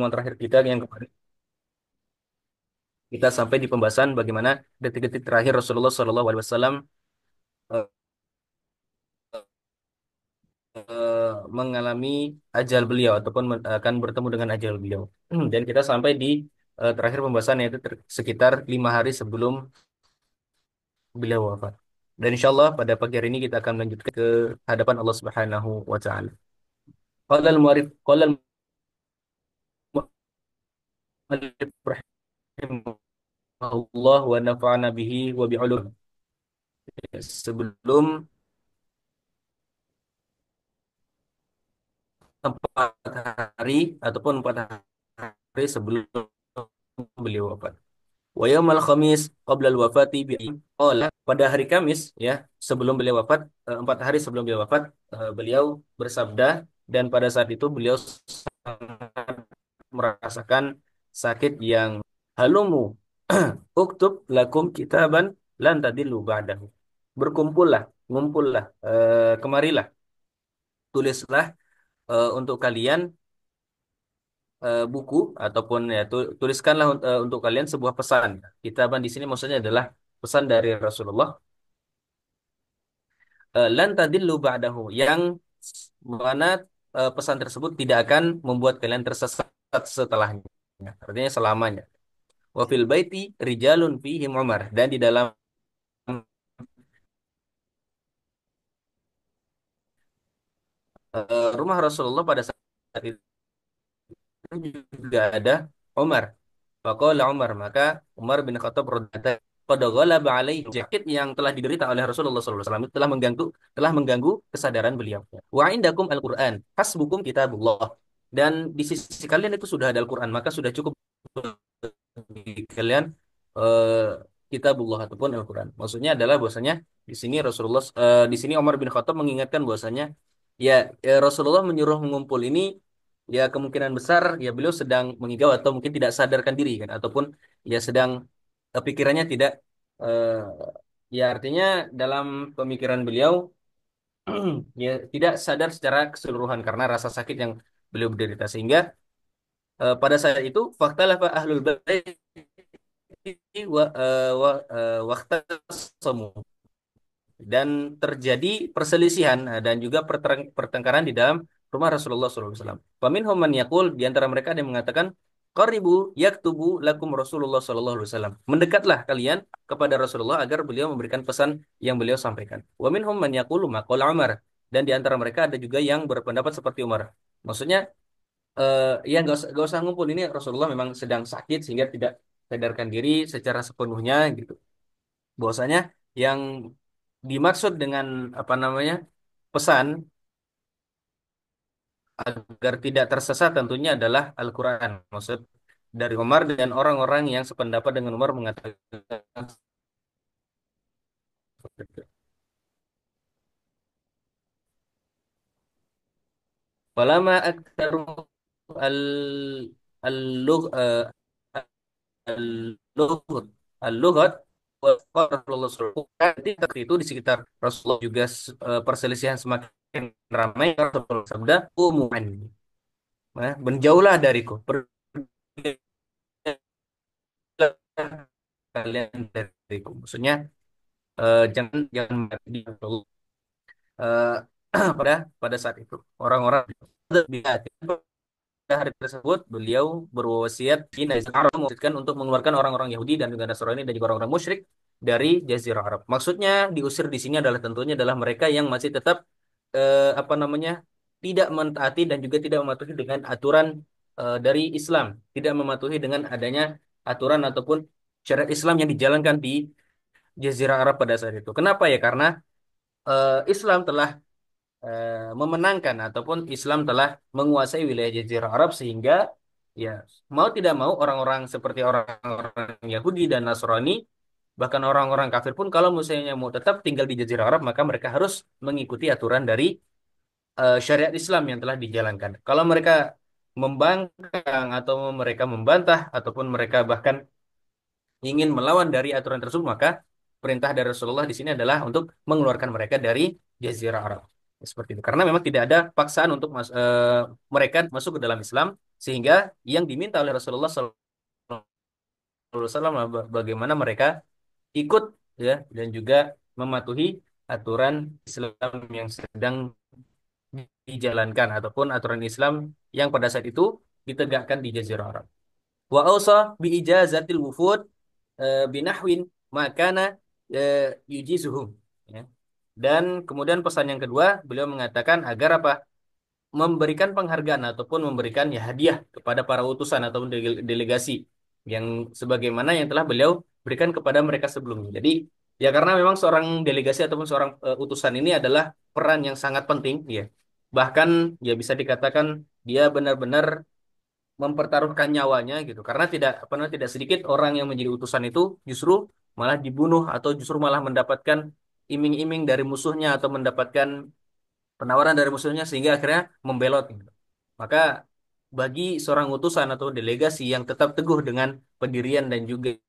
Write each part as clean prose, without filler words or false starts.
pertemuan terakhir kita yang kemarin kita sampai di pembahasan bagaimana detik-detik terakhir Rasulullah SAW mengalami ajal beliau ataupun akan bertemu dengan ajal beliau. Dan kita sampai di terakhir pembahasan yaitu sekitar 5 hari sebelum beliau wafat. Dan insya Allah pada pagi hari ini kita akan melanjutkan ke hadapan Allah Subhanahu wa taala. Qala al-mu'arrif qala al-mu'allif rahimahullah wa nafa'ana bihi wa bi'ulum. Sebelum 4 hari ataupun 4 hari sebelum beliau wafat. Wa yaumal khamis qabla al-wafati bi qala pada hari Kamis ya sebelum beliau wafat 4 hari sebelum beliau wafat beliau bersabda dan pada saat itu beliau sangat merasakan sakit yang halumu uktub lakum kitaban lan tadillu ba'dahu berkumpullah ngumpullah kemarilah tulislah untuk kalian buku ataupun ya tuliskanlah untuk kalian sebuah pesan. Kitaban di sini maksudnya adalah pesan dari Rasulullah. Lan tadillu ba'dahu yang mana pesan tersebut tidak akan membuat kalian tersesat setelahnya. Artinya selamanya. Wa fil baiti rijalun fihim Umar dan di dalam rumah Rasulullah pada saat itu juga ada Umar. Faqala Umar, maka Umar bin Khattab berkata, qad ghalaba alaihi sakit yang telah diderita oleh Rasulullah SAW itu telah mengganggu kesadaran beliau. Wa indakum al-Qur'an, hasbukum kitabullah. Dan di sisi kalian itu sudah ada Al-Qur'an, maka sudah cukup bagi kalian eh, kitabullah ataupun Al-Qur'an. Maksudnya adalah bahwasanya di sini Umar bin Khattab mengingatkan bahwasanya ya, Rasulullah menyuruh mengumpul ini ya kemungkinan besar ya beliau sedang mengigau atau mungkin tidak sadarkan diri kan ataupun ya sedang pikirannya tidak eh, ya artinya dalam pemikiran beliau ya tidak sadar secara keseluruhan karena rasa sakit yang beliau derita sehingga pada saat itu faktalah ahlul bait wa eh, wa waqtasamu dan terjadi perselisihan dan juga pertengkaran di dalam rumah Rasulullah SAW. Faminhum man yaqul di antara mereka ada yang mengatakan qaribu yaktubu lakum Rasulullah SAW. Mendekatlah kalian kepada Rasulullah agar beliau memberikan pesan yang beliau sampaikan. Wa minhum man yaqulu maqala Umar dan di antara mereka ada juga yang berpendapat seperti Umar. Maksudnya ya nggak usah ngumpul ini Rasulullah memang sedang sakit sehingga tidak sadarkan diri secara sepenuhnya gitu bahwasanya yang dimaksud dengan apa namanya pesan agar tidak tersesat tentunya adalah Al-Quran. Maksud dari Umar dan orang-orang yang sependapat dengan Umar mengatakan seperti itu. Walama aktaru al al-lugh al-lughat al-lughat wa Rasulullah SAW. Ketika itu di sekitar Rasulullah juga perselisihan semakin ramai Rasulullah sabda umuman. Nah, menjauhlah dariku. Pergilah kalian dariku. Maksudnya jangan jangan mati eh, pada pada saat itu orang-orang pada hari tersebut beliau berwasiat mewasiatkan untuk mengeluarkan orang-orang Yahudi dan juga Nasrani dan juga orang-orang musyrik dari Jazirah Arab. Maksudnya diusir di sini adalah tentunya adalah mereka yang masih tetap apa namanya tidak mentaati dan juga tidak mematuhi dengan aturan dari Islam, tidak mematuhi dengan adanya aturan ataupun syariat Islam yang dijalankan di Jazirah Arab pada saat itu. Kenapa ya? Karena Islam telah memenangkan ataupun Islam telah menguasai wilayah Jazirah Arab sehingga ya mau tidak mau orang-orang seperti orang-orang Yahudi dan Nasrani bahkan orang-orang kafir pun kalau misalnya mau tetap tinggal di Jazirah Arab maka mereka harus mengikuti aturan dari syariat Islam yang telah dijalankan. Kalau mereka membangkang atau mereka membantah ataupun mereka bahkan ingin melawan dari aturan tersebut, maka perintah dari Rasulullah di sini adalah untuk mengeluarkan mereka dari Jazirah Arab. Seperti itu. Karena memang tidak ada paksaan untuk mereka masuk ke dalam Islam. Sehingga yang diminta oleh Rasulullah SAW bagaimana mereka ikut ya dan juga mematuhi aturan Islam yang sedang dijalankan ataupun aturan Islam yang pada saat itu ditegakkan di Jazirah Arab. Wa ausa bi ijazatil wufud binahwin makana yujizuhum ya. Dan kemudian pesan yang kedua beliau mengatakan agar apa? Memberikan penghargaan ataupun memberikan ya hadiah kepada para utusan ataupun delegasi yang sebagaimana yang telah beliau berikan kepada mereka sebelumnya. Jadi ya karena memang seorang delegasi ataupun seorang utusan ini adalah peran yang sangat penting ya. Bahkan ya bisa dikatakan dia benar-benar mempertaruhkan nyawanya gitu. Karena tidak apa namanya tidak sedikit orang yang menjadi utusan itu justru malah dibunuh atau justru malah mendapatkan iming-iming dari musuhnya atau mendapatkan penawaran dari musuhnya sehingga akhirnya membelot gitu. Maka bagi seorang utusan atau delegasi yang tetap teguh dengan pendirian dan juga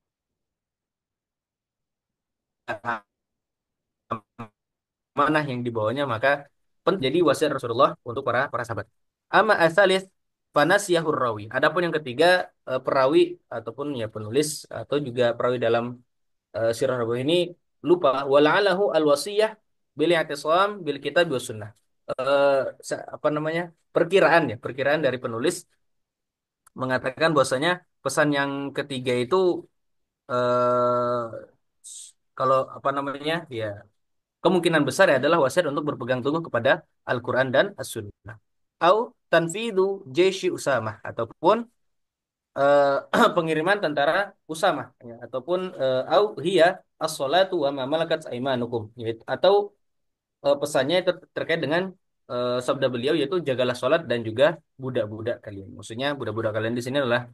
amanah yang dibawanya maka jadi wasiat Rasulullah untuk para para sahabat. Amma asalis fanasiyahur rawi. Adapun yang ketiga perawi ataupun ya penulis atau juga perawi dalam sirah Nabawi ini lupa wala'alahu al-wasiyah bil i'tisam bil kitab was sunnah. Apa namanya? Perkiraan ya, perkiraan dari penulis mengatakan bahwasanya pesan yang ketiga itu eh kalau apa namanya? Ya, kemungkinan besar ya adalah wasiat untuk berpegang teguh kepada Al-Qur'an dan As-Sunnah. Au tanfidu jeshi Usamah ataupun pengiriman tentara Usamah ya, ataupun au hiya as-salatu wa ma malakat aimanukum atau pesannya itu terkait dengan sabda beliau yaitu jagalah sholat dan juga budak-budak kalian. Maksudnya budak-budak kalian di sini adalah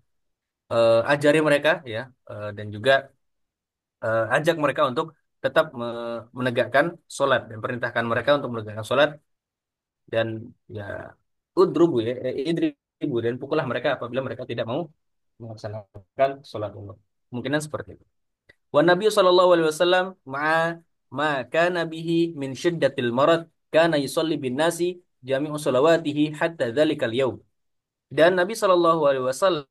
ajari mereka ya dan juga ajak mereka untuk tetap menegakkan sholat dan perintahkan mereka untuk menegakkan sholat dan ya udrubu ya idribu dan pukullah mereka apabila mereka tidak mau melaksanakan sholat umur. Kemungkinan seperti itu. Wa Nabi sallallahu alaihi wasallam ma'a ma kana bihi min syiddatil marad kana yusalli bin nasi jami'u salawatihi hatta dzalikal yaum. Dan Nabi sallallahu alaihi wasallam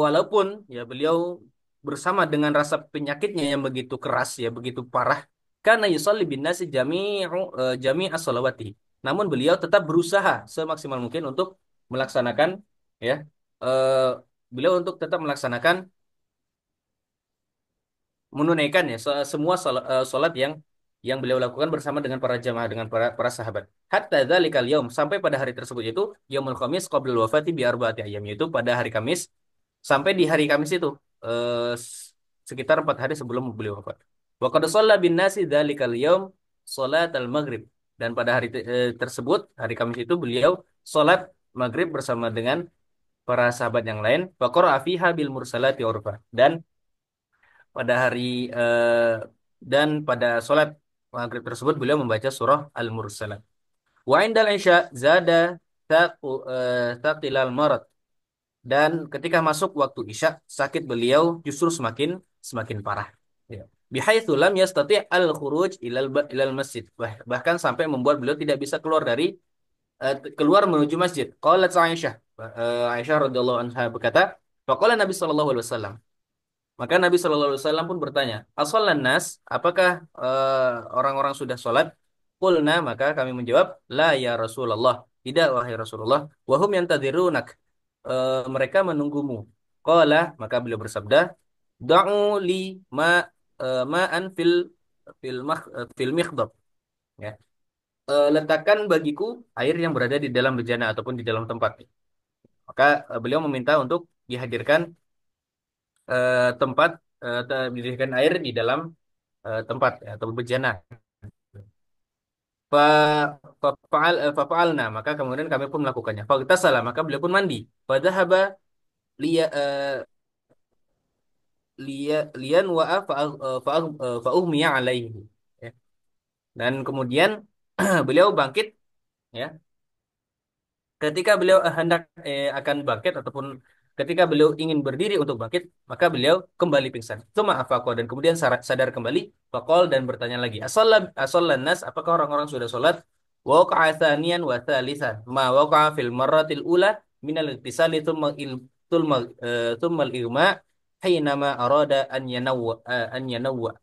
walaupun ya beliau bersama dengan rasa penyakitnya yang begitu keras ya begitu parah karena yusalli bin nasi jami'as salawatihi. Namun beliau tetap berusaha semaksimal mungkin untuk melaksanakan ya eh, beliau untuk tetap melaksanakan menunaikan ya semua salat yang beliau lakukan bersama dengan para jamaah dengan para para sahabat. Hatta dzalikal yaum sampai pada hari tersebut itu yaumul khamis qabla wafati bi arba'ati ayyam yaitu pada hari Kamis sampai di hari Kamis itu sekitar 4 hari sebelum beliau wafat. Wa qad shalla bin nasi dzalikal yaum salatal maghrib dan pada hari tersebut hari Kamis itu beliau salat maghrib bersama dengan para sahabat yang lain. Wa qara'a fiha bil mursalati urfa dan pada hari dan pada sholat maghrib tersebut beliau membaca surah Al-Mursalat. Wa indal isya zada taqilal marad dan ketika masuk waktu isya sakit beliau justru semakin semakin parah. Ya. Bihaitsu lam yastati' al-khuruj ilal masjid. Bahkan sampai membuat beliau tidak bisa keluar dari keluar menuju masjid. Qalat Aisyah Aisyah radhiyallahu anha berkata, faqala Nabi sallallahu alaihi wasallam maka Nabi Shallallahu Alaihi Wasallam pun bertanya, Asolan nas, apakah orang-orang sudah sholat? Qulna, maka kami menjawab, La ya Rasulullah. Tidak, wahai Rasulullah. Wahum yang tadirunak. Mereka menunggumu. Qala, maka beliau bersabda, Da'u li ma ma'an fil mikhdab. Ya. Letakkan bagiku air yang berada di dalam bejana ataupun di dalam tempat. Maka beliau meminta untuk dihadirkan tempat didirikan air di dalam tempat ya, atau bejana. Fa fa'alna maka kemudian kami pun melakukannya. Fa salah maka beliau pun mandi. Fa dhahaba liya liyan wa'a fa uhmiya alaihi. Ya. Dan kemudian beliau bangkit ya. Ketika beliau hendak akan bangkit ataupun ketika beliau ingin berdiri untuk bangkit, maka beliau kembali pingsan. Tsumma afaqa dan kemudian sadar kembali, faqal dan bertanya lagi, asallan nas, apakah orang-orang sudah sholat? waqa'a thaniyan wa thalithan ma waqa'a fil marratil ula min al-ittisali thumma al-igma hinama arada an yanawwa.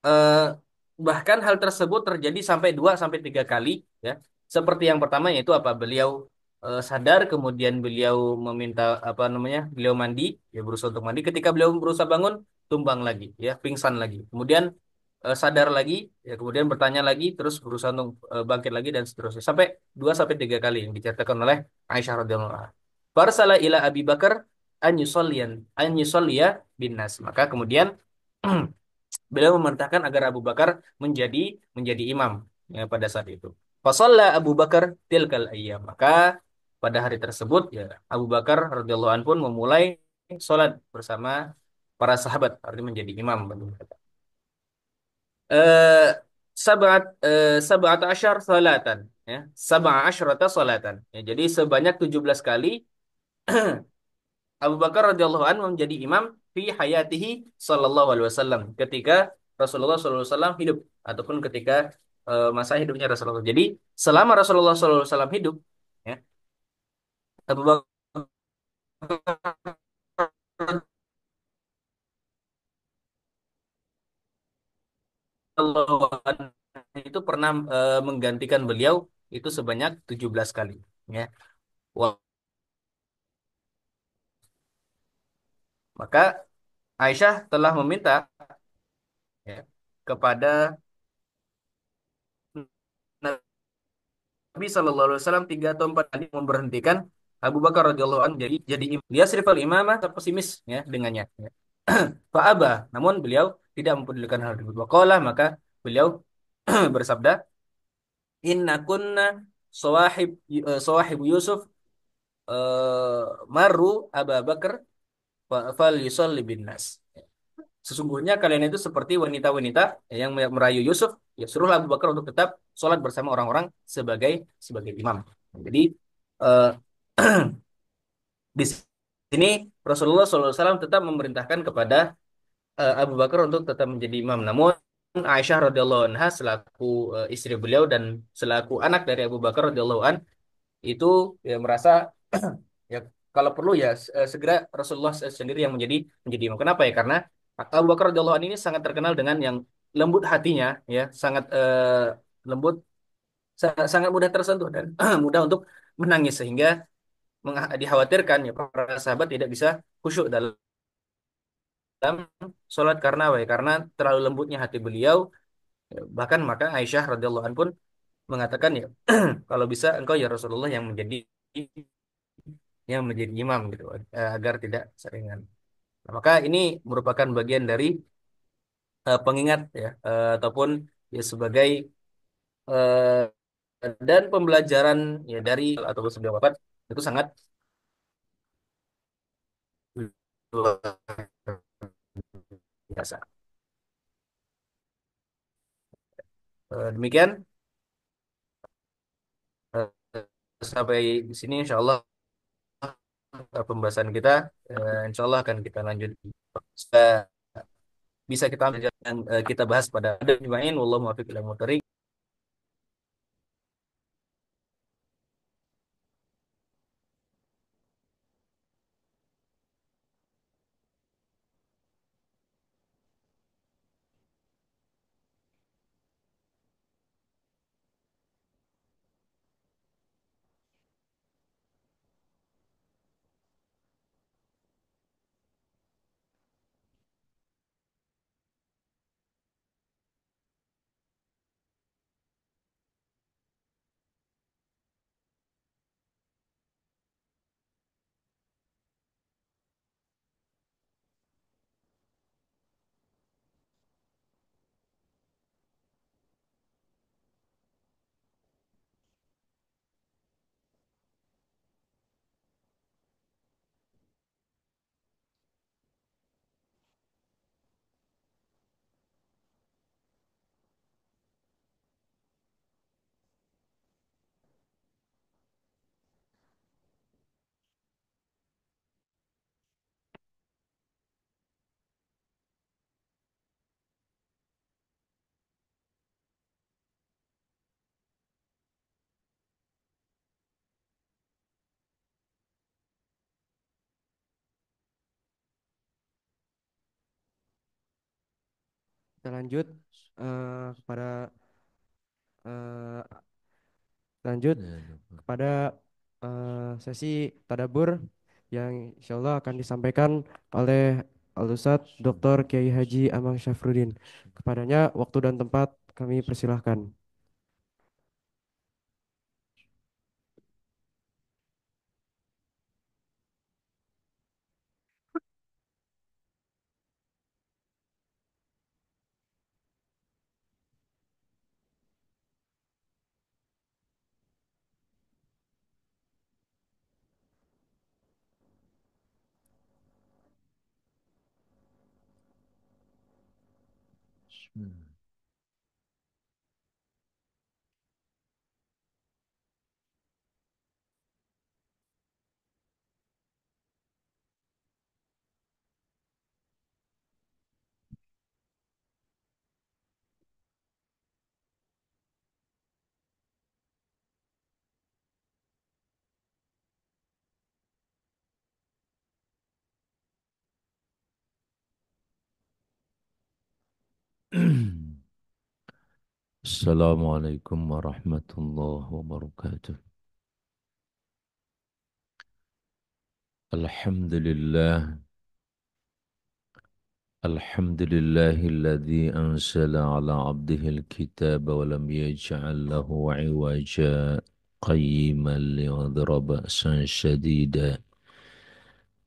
Eh, Bahkan hal tersebut terjadi sampai 2 sampai 3 kali, ya. Seperti yang pertama yaitu apa? Beliau sadar, kemudian beliau meminta apa namanya? Beliau mandi, ya berusaha untuk mandi. Ketika beliau berusaha bangun, tumbang lagi, ya, pingsan lagi. Kemudian sadar lagi, ya kemudian bertanya lagi, terus berusaha untuk bangkit lagi dan seterusnya. Sampai 2 sampai 3 kali yang diceritakan oleh Aisyah radhiyallahu anha. Farsala ila Abi Bakar an yusalliya bin nas. Maka kemudian beliau memerintahkan agar Abu Bakar menjadi menjadi imam, ya, pada saat itu. Fasalla Abu Bakar tilkal ayyam. Maka pada hari tersebut, ya, Abu Bakar radhiyallahu anhu pun memulai sholat bersama para sahabat, artinya menjadi imam bagi mereka. Eh sab'at asyar salatan, ya. Sab'a asyrata salatan. Ya, jadi sebanyak 17 kali Abu Bakar radhiyallahu anhu menjadi imam fi hayatihi sallallahu alaihi wasallam ketika Rasulullah sallallahu alaihi wasallam hidup ataupun ketika masa hidupnya Rasulullah. Jadi selama Rasulullah sallallahu alaihi wasallam hidup, ya, Abu Bakar radhiyallahu anhu itu pernah menggantikan beliau itu sebanyak 17 kali, ya. Wah, maka Aisyah telah meminta, ya, kepada Nabi Shallallahu Alaihi Wasallam 3 atau 4 kali memberhentikan Abu Bakar radhiyallahu anhu jadi imam. Dia sirfal imamah terpesimis, ya, dengannya. Ya. Fa'aba, namun beliau tidak mempedulikan hal tersebut. Waqala, maka beliau bersabda, Inna kunna sawahib Yusuf maru Abu Bakar fal yusalli bin nas. Sesungguhnya kalian itu seperti wanita-wanita yang merayu Yusuf, ya suruhlah Abu Bakar untuk tetap sholat bersama orang-orang sebagai sebagai imam. Jadi eh, di sini Rasulullah SAW tetap memerintahkan kepada Abu Bakar untuk tetap menjadi imam. Namun Aisyah radhiyallahu anha selaku istri beliau dan selaku anak dari Abu Bakar radhiyallahu an itu, ya, merasa ya kalau perlu ya segera Rasulullah sendiri yang menjadi menjadi imam. Kenapa ya? Karena Abu Bakar radhiyallahu an ini sangat terkenal dengan yang lembut hatinya, ya, sangat lembut, sangat mudah tersentuh dan mudah untuk menangis sehingga dikhawatirkan, ya, para sahabat tidak bisa khusyuk dalam sholat karena apa ya? Karena terlalu lembutnya hati beliau. Ya, bahkan maka Aisyah radhiyallahu anha pun mengatakan, ya, kalau bisa engkau ya Rasulullah yang menjadi imam gitu, agar tidak seringan. Nah, maka ini merupakan bagian dari pengingat, ya, ataupun ya sebagai eh, dan pembelajaran, ya, dari ataupun sebelum wafat itu sangat luar biasa. Demikian eh, sampai di sini insya Allah pembahasan kita. Insya Allah akan kita lanjut. Sudah bisa kita ambil yang kita bahas pada ada wallahu muwaffiq ila muthariq. Kita lanjut kepada eh, lanjut Ya, lupa. kepada sesi tadabbur yang insya Allah akan disampaikan oleh Al-Ustadz Dr. Kiai Haji Amang Syafruddin. Kepadanya waktu dan tempat kami persilahkan. Bismillah. Assalamualaikum warahmatullahi wabarakatuh. Alhamdulillah, alhamdulillahilladzi anzala ala abdihil kitab wa lam yaj'al lahu iwaja qayyiman liyadhra ba'san shadida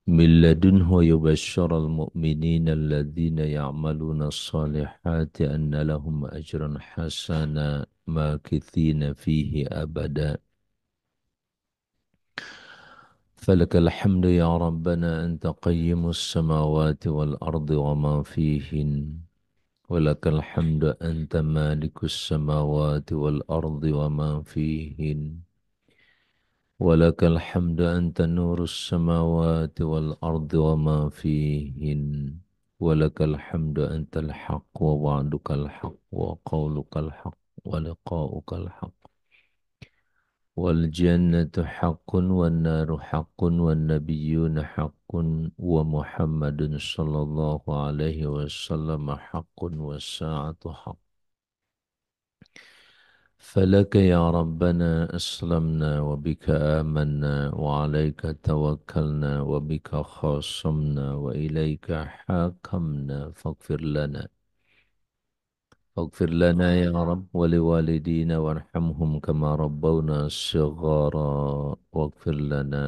min ladunhu yubashshiral mu'minina alladhina ya'maluna as-salihati anna lahum ajran hasana makithina fihi abada. فلك الحمد يا ربنا أنت قيم السماوات والأرض وما فيهن، ولك الحمد أنت مالك السماوات والأرض وما فيهن، ولك الحمد أنت نور السماوات والأرض وما فيهن، ولك الحمد أنت الحق ووعدك الحق وقولك الحق ولقاؤك الحق، والجنة حق والنار حق والنبيون حق ومحمد صلى الله عليه وسلم حق والساعة حق. فلك يا ربنا أسلمنا وبك آمنا وعليك توكلنا وبك خاصمنا وإليك حاكمنا فاغفر لنا. فاغفر لنا يا رب ولوالدينا وارحمهم كما ربونا صغارا، واغفر لنا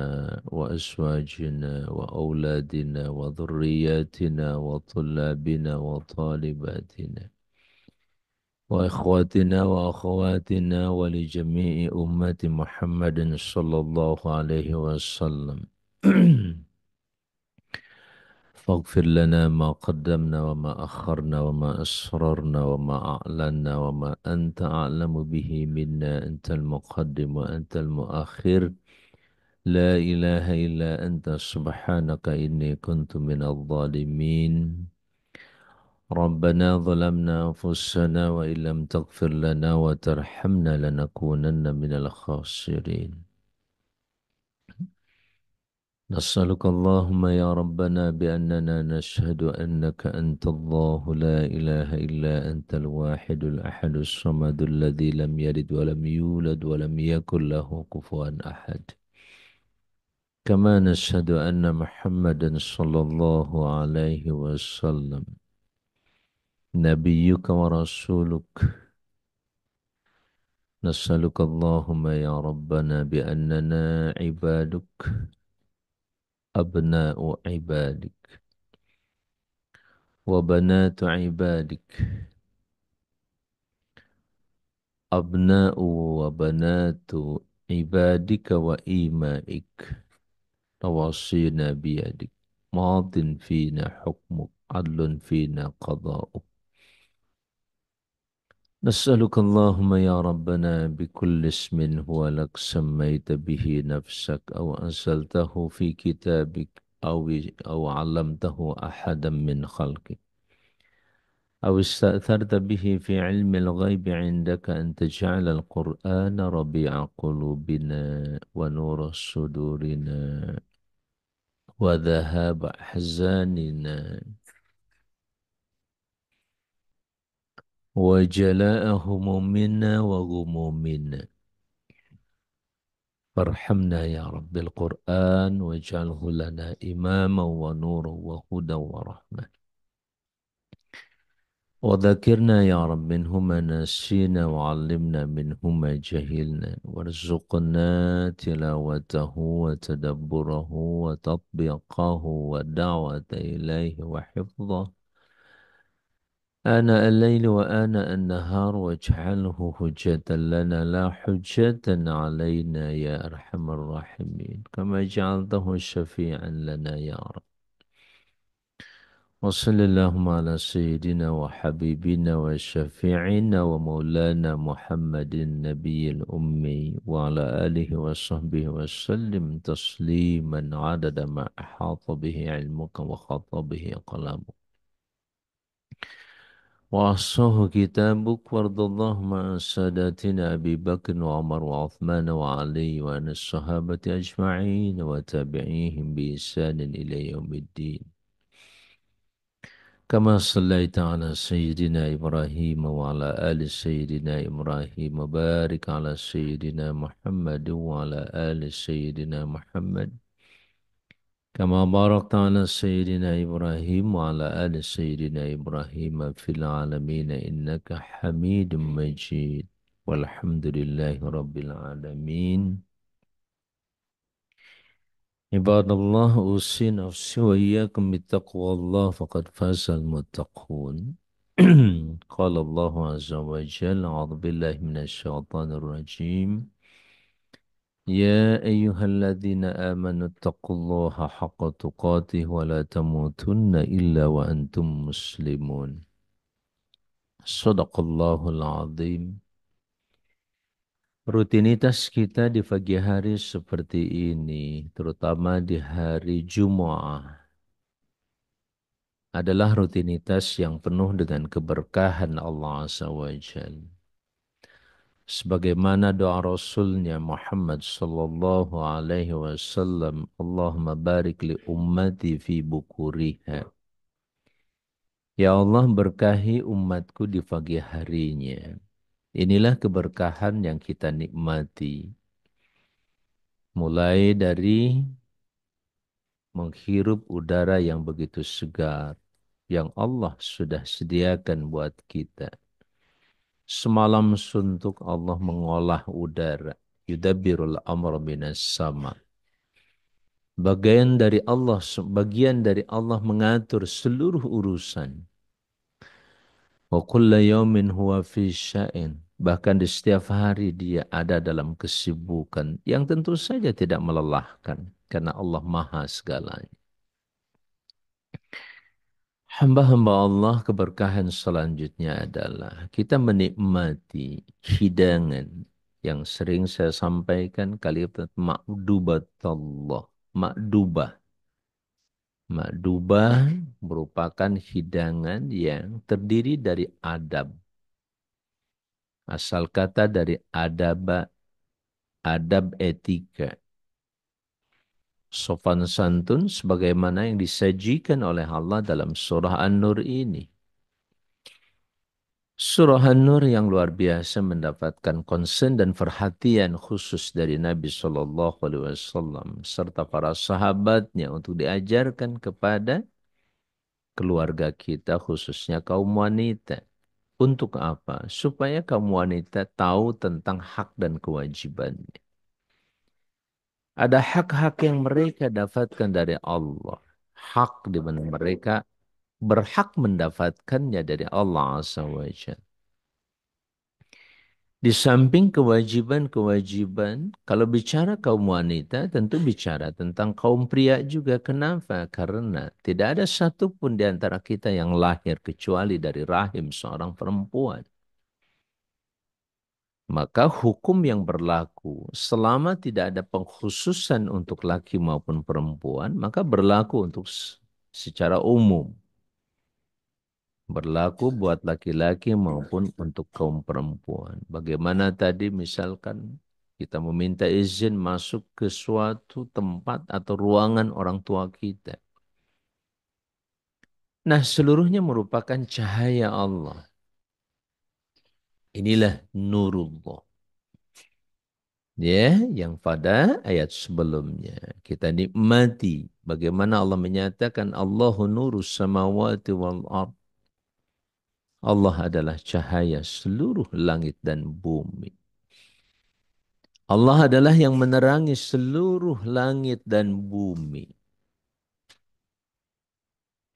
وأزواجنا وأولادنا وذرياتنا وطلابنا وطالباتنا وإخواتنا وأخواتنا ولجميع أمة محمد صلى الله عليه وسلم. فاغفر لنا ما قدمنا وما أخرنا وما أسررنا وما أعلنا وما أنت أعلم به منا، أنت المقدم وأنت المؤخر، لا إله إلا أنت سبحانك إني كنت من الظالمين. ربنا ظلمنا أنفسنا وإن لم تغفر لنا وترحمنا لنكونن من الخاسرين. نسألك اللهم يا ربنا بأننا نشهد أنك أنت الله لا إله إلا أنت الواحد الأحد الصمد الذي لم يلد ولم يولد ولم يكن له كفوا أحد. كما نشهد أن محمدا صلى الله عليه وسلم نبيك ورسولك. نسألك اللهم يا ربنا بأننا عبادك أبناء عبادك وبنات عبادك، أبناء وبنات عبادك وإيمائك، نواصينا بيدك، ماض فينا حكمك، عدل فينا قضاؤك. نسألك اللهم يا ربنا بكل اسم هو لك سميت به نفسك أو أنزلته في كتابك أو علمته أحدا من خلقك أو استأثرت به في علم الغيب عندك أن تجعل القرآن ربيع قلوبنا ونور صدورنا وذهاب أحزاننا وجلاء همومنا وغمومنا. فارحمنا يا رب بالقرآن واجعله لنا إماما ونورا وهدى ورحمة. وذكرنا يا رب منهما نسينا وعلمنا منهما جهلنا وارزقنا تلاوته وتدبره وتطبيقه والدعوة إليه وحفظه آناء الليل وآناء النهار واجعله حجة لنا لا حجة علينا يا أرحم الراحمين كما جعلته شفيعا لنا يا رب. وصل اللهم على سيدنا وحبيبنا وشفيعنا ومولانا محمد النبي الأمي وعلى آله وصحبه وسلم تسليما عدد ما أحاط به علمك وخاط به قلمك وأحصاه كتابك. وارض اللهم عن ساداتنا أبي بكر وعمر وعثمان وعلي وعن الصحابة أجمعين وتابعيهم بإحسان إلى يوم الدين. كما صليت على سيدنا إبراهيم وعلى آل سيدنا إبراهيم وبارك على سيدنا محمد وعلى آل سيدنا محمد كما باركت على سيدنا إبراهيم وعلى آل سيدنا إبراهيم في العالمين إنك حميد مجيد والحمد لله رب العالمين. عباد الله أوصي نفسي وإياكم بتقوى الله فقد فاز المتقون. قال الله عز وجل أعوذ بالله من الشيطان الرجيم يا أيها الذين آمنوا اتقوا الله حق تقاته ولا تموتن إلا وأنتم مسلمون. صدق الله العظيم. Rutinitas kita di pagi hari seperti ini, terutama di hari Jumu'ah, adalah rutinitas yang penuh dengan keberkahan Allah Azza wa Jalla. Sebagaimana doa Rasulnya Muhammad sallallahu alaihi wasallam, Allahumma barik li ummati fi bukuriha. Ya Allah, berkahi umatku di pagi harinya. Inilah keberkahan yang kita nikmati. Mulai dari menghirup udara yang begitu segar, yang Allah sudah sediakan buat kita. Semalam suntuk Allah mengolah udara. Yudabbirul amr minas sama. Bagian dari Allah mengatur seluruh urusan. Wa kulla yawmin huwa fi sya'in. Bahkan di setiap hari dia ada dalam kesibukan yang tentu saja tidak melelahkan karena Allah Maha segalanya. Hamba-hamba Allah, keberkahan selanjutnya adalah kita menikmati hidangan yang sering saya sampaikan, kalimat ma'dubatullah. Ma'dubah. Ma'dubah merupakan hidangan yang terdiri dari adab. Asal kata dari adab etika. Sopan santun sebagaimana yang disajikan oleh Allah dalam surah An-Nur ini. Surah An-Nur yang luar biasa mendapatkan konsen dan perhatian khusus dari Nabi Shallallahu Alaihi Wasallam serta para sahabatnya untuk diajarkan kepada keluarga kita khususnya kaum wanita. Untuk apa? Supaya kaum wanita tahu tentang hak dan kewajibannya. Ada hak-hak yang mereka dapatkan dari Allah. Hak di mana mereka berhak mendapatkannya dari Allah Azza wa Jalla. Di samping kewajiban-kewajiban, kalau bicara kaum wanita, tentu bicara tentang kaum pria juga. Kenapa? Karena tidak ada satupun di antara kita yang lahir kecuali dari rahim seorang perempuan. Maka hukum yang berlaku selama tidak ada pengkhususan untuk laki maupun perempuan, maka berlaku untuk secara umum. Berlaku buat laki-laki maupun untuk kaum perempuan. Bagaimana tadi misalkan kita meminta izin masuk ke suatu tempat atau ruangan orang tua kita. Nah, seluruhnya merupakan cahaya Allah. Inilah nurullah. Ya, yang pada ayat sebelumnya kita nikmati bagaimana Allah menyatakan Allahu nurus samawati wal ard. Allah adalah cahaya seluruh langit dan bumi. Allah adalah yang menerangi seluruh langit dan bumi.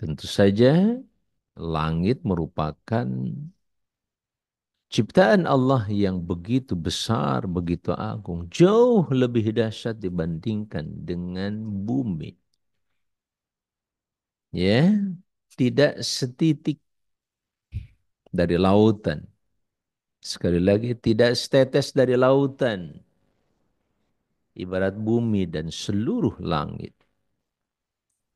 Tentu saja langit merupakan ciptaan Allah yang begitu besar, begitu agung, jauh lebih dahsyat dibandingkan dengan bumi. Ya, tidak setitik dari lautan. Sekali lagi, tidak setetes dari lautan. Ibarat bumi dan seluruh langit.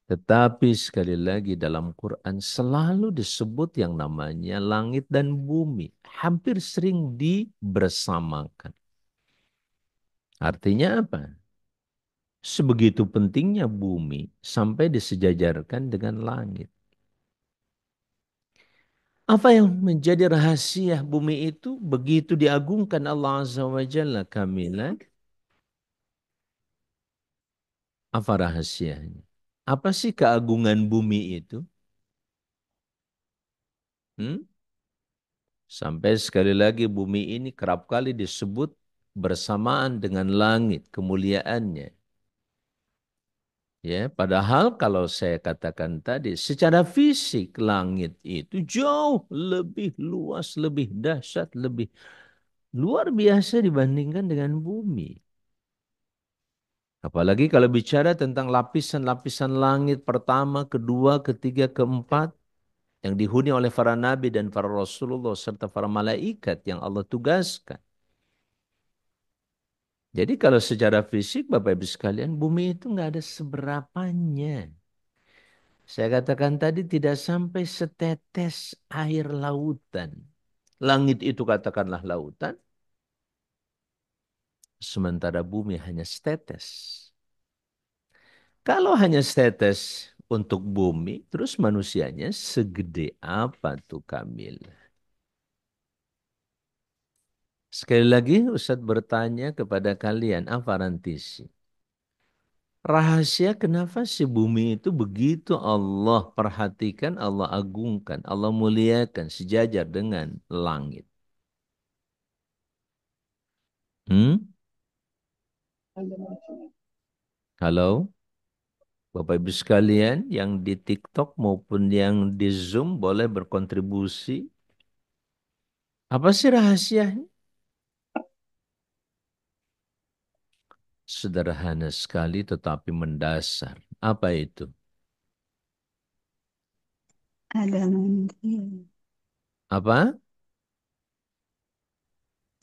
Tetapi sekali lagi dalam Quran selalu disebut yang namanya langit dan bumi. Hampir sering dibersamakan. Artinya apa? Sebegitu pentingnya bumi sampai disejajarkan dengan langit. Apa yang menjadi rahasia bumi itu begitu diagungkan Allah Azza wa Jalla, Kamila? Apa rahasianya? Apa sih keagungan bumi itu? Hmm? Sampai sekali lagi bumi ini kerap kali disebut bersamaan dengan langit, kemuliaannya. Ya, padahal kalau saya katakan tadi, secara fisik langit itu jauh lebih luas, lebih dahsyat, lebih luar biasa dibandingkan dengan bumi. Apalagi kalau bicara tentang lapisan-lapisan langit pertama, kedua, ketiga, keempat, yang dihuni oleh para nabi dan para rasulullah serta para malaikat yang Allah tugaskan. Jadi kalau secara fisik Bapak Ibu sekalian, bumi itu nggak ada seberapanya. Saya katakan tadi tidak sampai setetes air lautan. Langit itu katakanlah lautan, sementara bumi hanya setetes. Kalau hanya setetes untuk bumi, terus manusianya segede apa tuh Kamil? Sekali lagi Ustadz bertanya kepada kalian, apa rantisi? Rahasia kenapa si bumi itu begitu Allah perhatikan, Allah agungkan, Allah muliakan sejajar dengan langit. Hmm? Halo, Bapak Ibu sekalian yang di TikTok maupun yang di Zoom boleh berkontribusi. Apa sih rahasianya? Sederhana sekali tetapi mendasar. Apa itu? Ada manusia. Apa?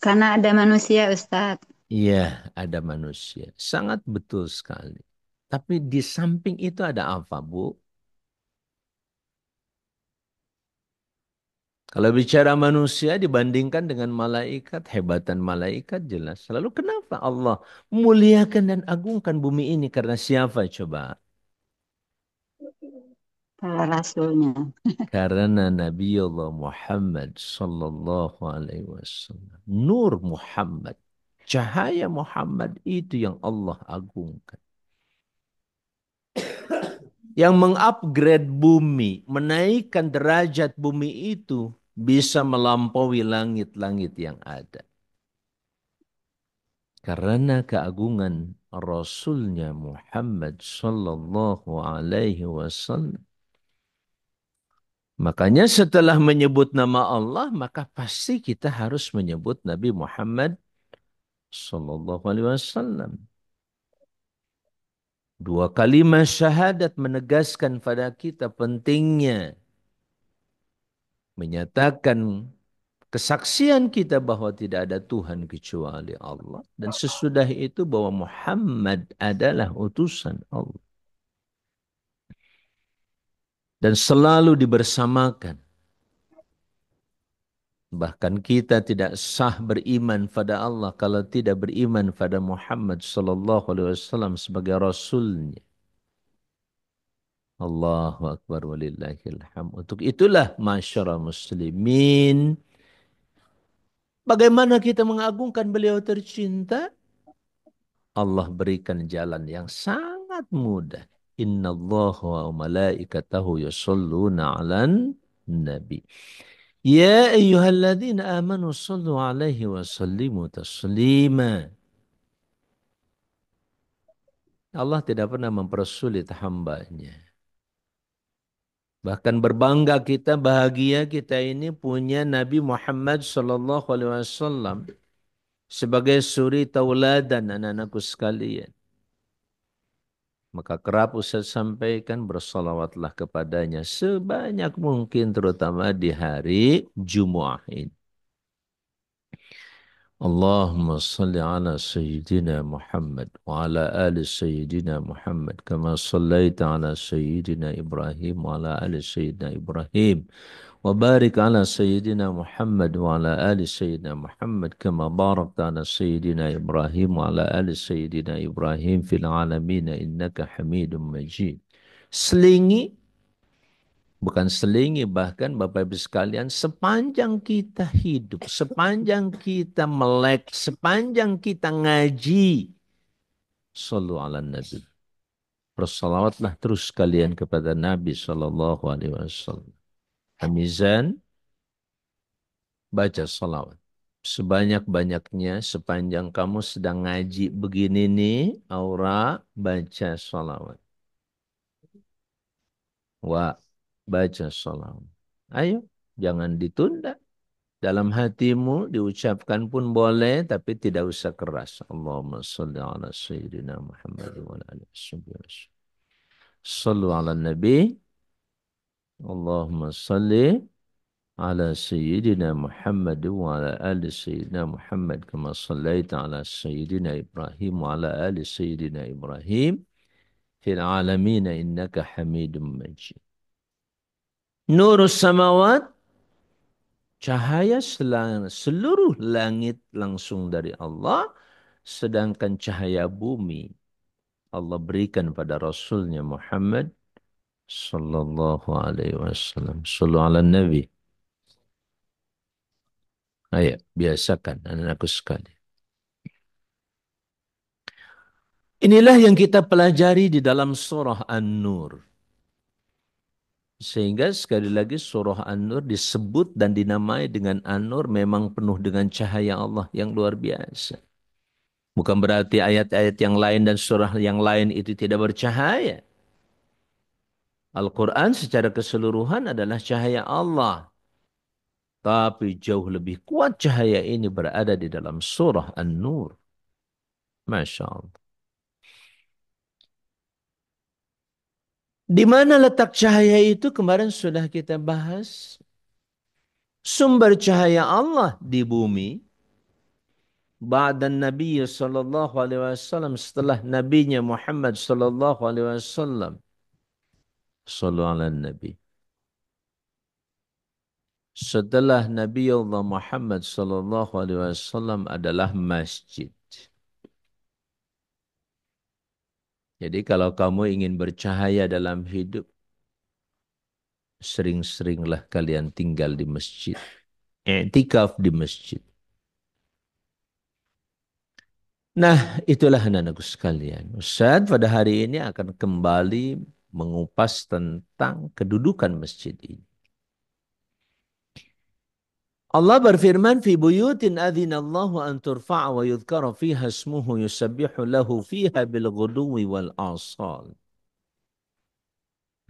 Karena ada manusia, Ustadz. Iya, ada manusia. Sangat betul sekali. Tapi di samping itu ada apa, Bu? Kalau bicara manusia dibandingkan dengan malaikat, hebatan malaikat jelas. Lalu kenapa Allah muliakan dan agungkan bumi ini? Karena siapa coba? Para rasulnya. Karena Nabi Allah Muhammad sallallahu alaihi wasallam. Nur Muhammad. Cahaya Muhammad itu yang Allah agungkan. Yang mengupgrade bumi, menaikkan derajat bumi itu bisa melampaui langit-langit yang ada. Karena keagungan Rasulnya Muhammad sallallahu alaihi wasallam. Makanya setelah menyebut nama Allah, maka pasti kita harus menyebut Nabi Muhammad sallallahu alaihi wasallam. Dua kalimat syahadat menegaskan pada kita pentingnya menyatakan kesaksian kita bahwa tidak ada Tuhan kecuali Allah. Dan sesudah itu bahwa Muhammad adalah utusan Allah. Dan selalu dibersamakan. Bahkan kita tidak sah beriman pada Allah kalau tidak beriman pada Muhammad sallallahu alaihi wasallam sebagai rasulnya. Allahu akbar walillahil hamd. Untuk itulah masyarakat muslimin Bagaimana kita mengagungkan beliau tercinta? Allah berikan jalan yang sangat mudah. Inna Allah wa malaikatahu yusalluna 'alan nabi. Ya ayyuhalladzina amanu sallu alaihi wa sallimu taslima. Allah tidak pernah mempersulit hambanya. Bahkan berbangga kita, bahagia kita ini punya Nabi Muhammad sallallahu alaihi wasallam sebagai suri tauladan anak-anakku sekalian. Maka kerap Ustaz sampaikan bersalawatlah kepadanya sebanyak mungkin terutama di hari Jumu'ah ini. Allahumma salli ala Sayyidina Muhammad wa ala ali Sayyidina Muhammad kama sallaita ala Sayyidina Ibrahim wa ala ali Sayyidina Ibrahim wa barik ala Sayyidina Muhammad wa ala ali Sayyidina Muhammad kama barakta ala Sayyidina Ibrahim wa ala ali Sayyidina Ibrahim fil alamin innaka Hamidum Majid. Selingi, bukan selingi, bahkan Bapak Ibu sekalian, sepanjang kita hidup, sepanjang kita melek, sepanjang kita ngaji, sallu ala Nabi. Bersalawatlah terus kalian kepada Nabi sallallahu alaihi wasallam. Hamizan, baca salawat. Sebanyak-banyaknya sepanjang kamu sedang ngaji begini nih, aura, baca salawat. Wa, baca salawat. Ayo, jangan ditunda. Dalam hatimu diucapkan pun boleh, tapi tidak usah keras. Allahumma salli ala Sayyidina Muhammad wa ala alihi wasallam. Sallu ala Nabi. Allahumma salli ala Sayyidina Muhammad wa ala ali Sayyidina Muhammad kama sallaita ala Sayyidina Ibrahim wa ala ali Sayyidina Ibrahim fil alamin innaka Hamidum Majid. Nurus samawat, cahaya seluruh langit langsung dari Allah, sedangkan cahaya bumi Allah berikan pada Rasulnya Muhammad sallallahu alaihi wasallam. Sallu ala Nabi. Ayo, biasakan anak-anakku sekalian. Inilah yang kita pelajari di dalam surah An-Nur. Sehingga sekali lagi surah An-Nur disebut dan dinamai dengan An-Nur memang penuh dengan cahaya Allah yang luar biasa. Bukan berarti ayat-ayat yang lain dan surah yang lain itu tidak bercahaya. Al-Quran secara keseluruhan adalah cahaya Allah. Tapi jauh lebih kuat cahaya ini berada di dalam surah An-Nur. Masya Allah. Di mana letak cahaya itu kemarin sudah kita bahas. Sumber cahaya Allah di bumi. Ba'dan Nabi sallallahu alaihi wasallam, setelah nabinya Muhammad sallallahu alaihi wasallam. Sallu ala Nabi. Setelah Nabi Allah Muhammad sallallahu alaihi wasallam adalah masjid. Jadi kalau kamu ingin bercahaya dalam hidup, sering-seringlah kalian tinggal di masjid. I'tikaf di masjid. Nah, itulah anak-anakku sekalian. Ustaz pada hari ini akan kembali mengupas tentang kedudukan masjid ini. Allah berfirman, "Fi buyutin adzinallahu an turfa'a wa yudhkara fiha ismuhu yusabbihu lahu fiha bil ghuduwi wal asal.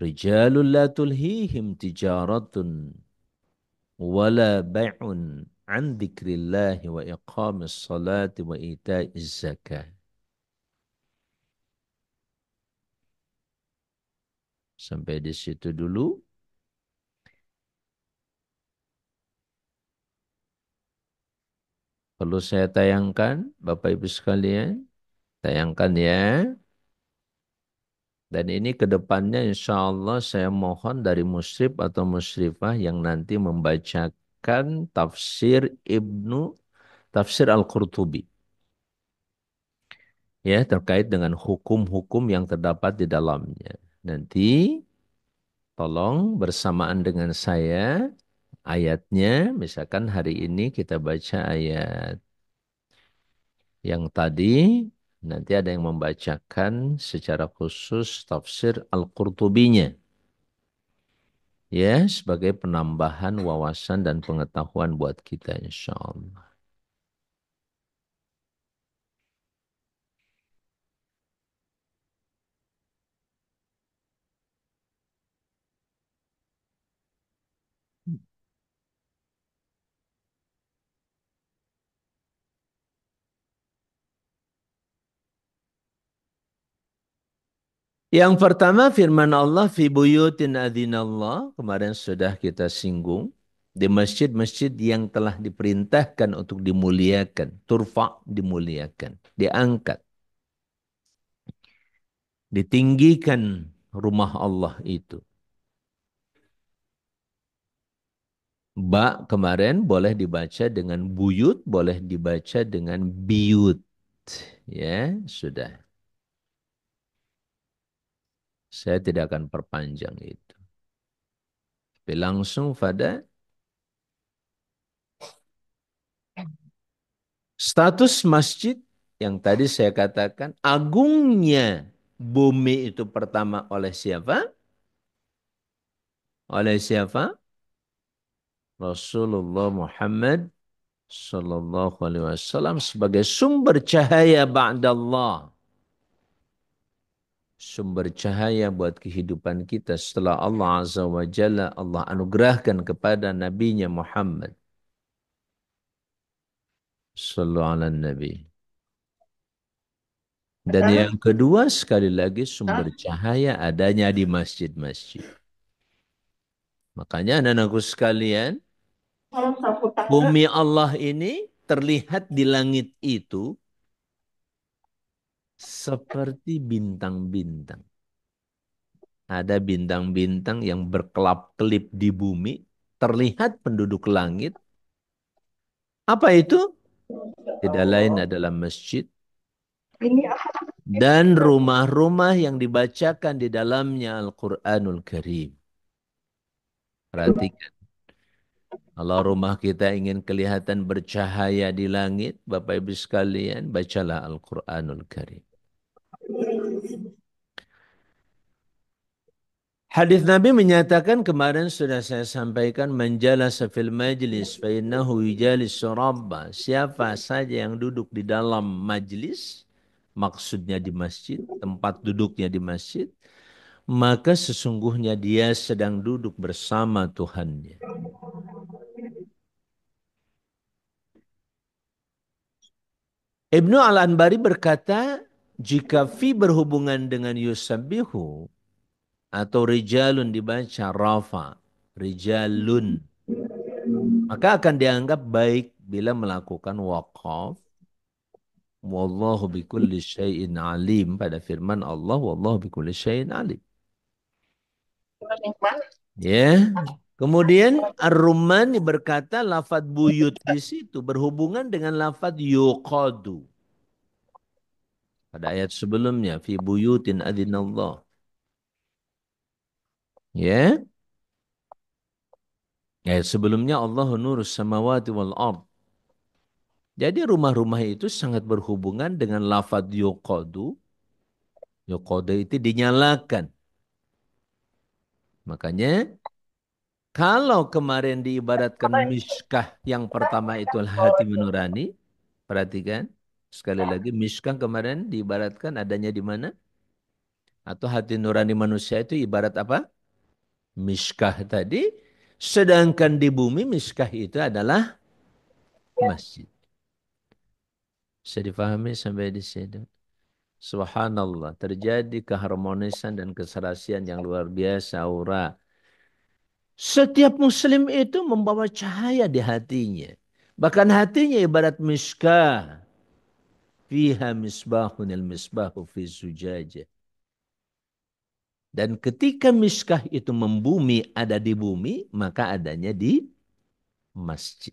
Rijalun la tulhihim tijaratun wala bai'un an dzikrillahi wa iqamis salati wa ita'iz zakah." Sampai di situ dulu. Perlu saya tayangkan, Bapak Ibu sekalian. Tayangkan ya. Dan ini ke depannya insya Allah saya mohon dari musyrif atau musyrifah yang nanti membacakan tafsir Al-Qurtubi. Ya, terkait dengan hukum-hukum yang terdapat di dalamnya. Nanti tolong bersamaan dengan saya ayatnya. Misalkan hari ini kita baca ayat yang tadi, nanti ada yang membacakan secara khusus tafsir Al-Qurtubinya. Ya, sebagai penambahan wawasan dan pengetahuan buat kita insya Allah. Yang pertama firman Allah fi buyutin adzinallah, kemarin sudah kita singgung, di masjid-masjid yang telah diperintahkan untuk dimuliakan, turfa dimuliakan, diangkat, ditinggikan rumah Allah itu. Ba kemarin boleh dibaca dengan buyut, boleh dibaca dengan biyut. Ya, sudah. Saya tidak akan perpanjang itu. Tapi langsung pada status masjid yang tadi saya katakan, agungnya bumi itu pertama oleh siapa? Oleh siapa? Rasulullah Muhammad Sallallahu Alaihi Wasallam sebagai sumber cahaya ba'dallah. Sumber cahaya buat kehidupan kita setelah Allah Azza wa Jalla Allah anugerahkan kepada nabinya Muhammad Sallallahu Alaihi Nabi. Dan yang kedua sekali lagi sumber cahaya adanya di masjid-masjid. Makanya anak-anakku sekalian, bumi Allah ini terlihat di langit itu seperti bintang-bintang. Ada bintang-bintang yang berkelap-kelip di bumi, terlihat penduduk langit. Apa itu? Tidak lain adalah masjid dan rumah-rumah yang dibacakan di dalamnya Al-Quranul Karim. Perhatikan. Kalau rumah kita ingin kelihatan bercahaya di langit, Bapak Ibu sekalian, bacalah Al-Quranul Karim. Hadis Nabi menyatakan kemarin sudah saya sampaikan menjalasa fil majlis fa innahu yujalis rabba. Siapa saja yang duduk di dalam majlis, maksudnya di masjid, tempat duduknya di masjid, maka sesungguhnya dia sedang duduk bersama Tuhannya. Ibnu Al-Anbari berkata, jika fi berhubungan dengan yusabbihu atau rijalun dibaca rafa, rijalun, maka akan dianggap baik bila melakukan waqaf. Wallahu bikulli syai'in alim, pada firman Allah, wallahu bikulli syai'in alim. Ya. Kemudian Ar-Rumani berkata lafadz buyut di situ berhubungan dengan lafadz yuqadu. Pada ayat sebelumnya, fi buyutin adzinallah. Ya. Ayat sebelumnya Allahu nurus samawati wal ard. Jadi rumah-rumah itu sangat berhubungan dengan lafadz yuqadu. Yuqadu itu dinyalakan. Makanya kalau kemarin diibaratkan miskah yang pertama itu hati nurani, perhatikan sekali lagi miskah kemarin diibaratkan adanya di mana? Atau hati nurani manusia itu ibarat apa? Miskah tadi. Sedangkan di bumi miskah itu adalah masjid. Bisa difahami sampai di sini? Subhanallah, terjadi keharmonisan dan keserasian yang luar biasa aura. Setiap muslim itu membawa cahaya di hatinya. Bahkan hatinya ibarat miskah. Fiha misbahun misbahu fi zujajah. Dan ketika miskah itu membumi, ada di bumi, maka adanya di masjid.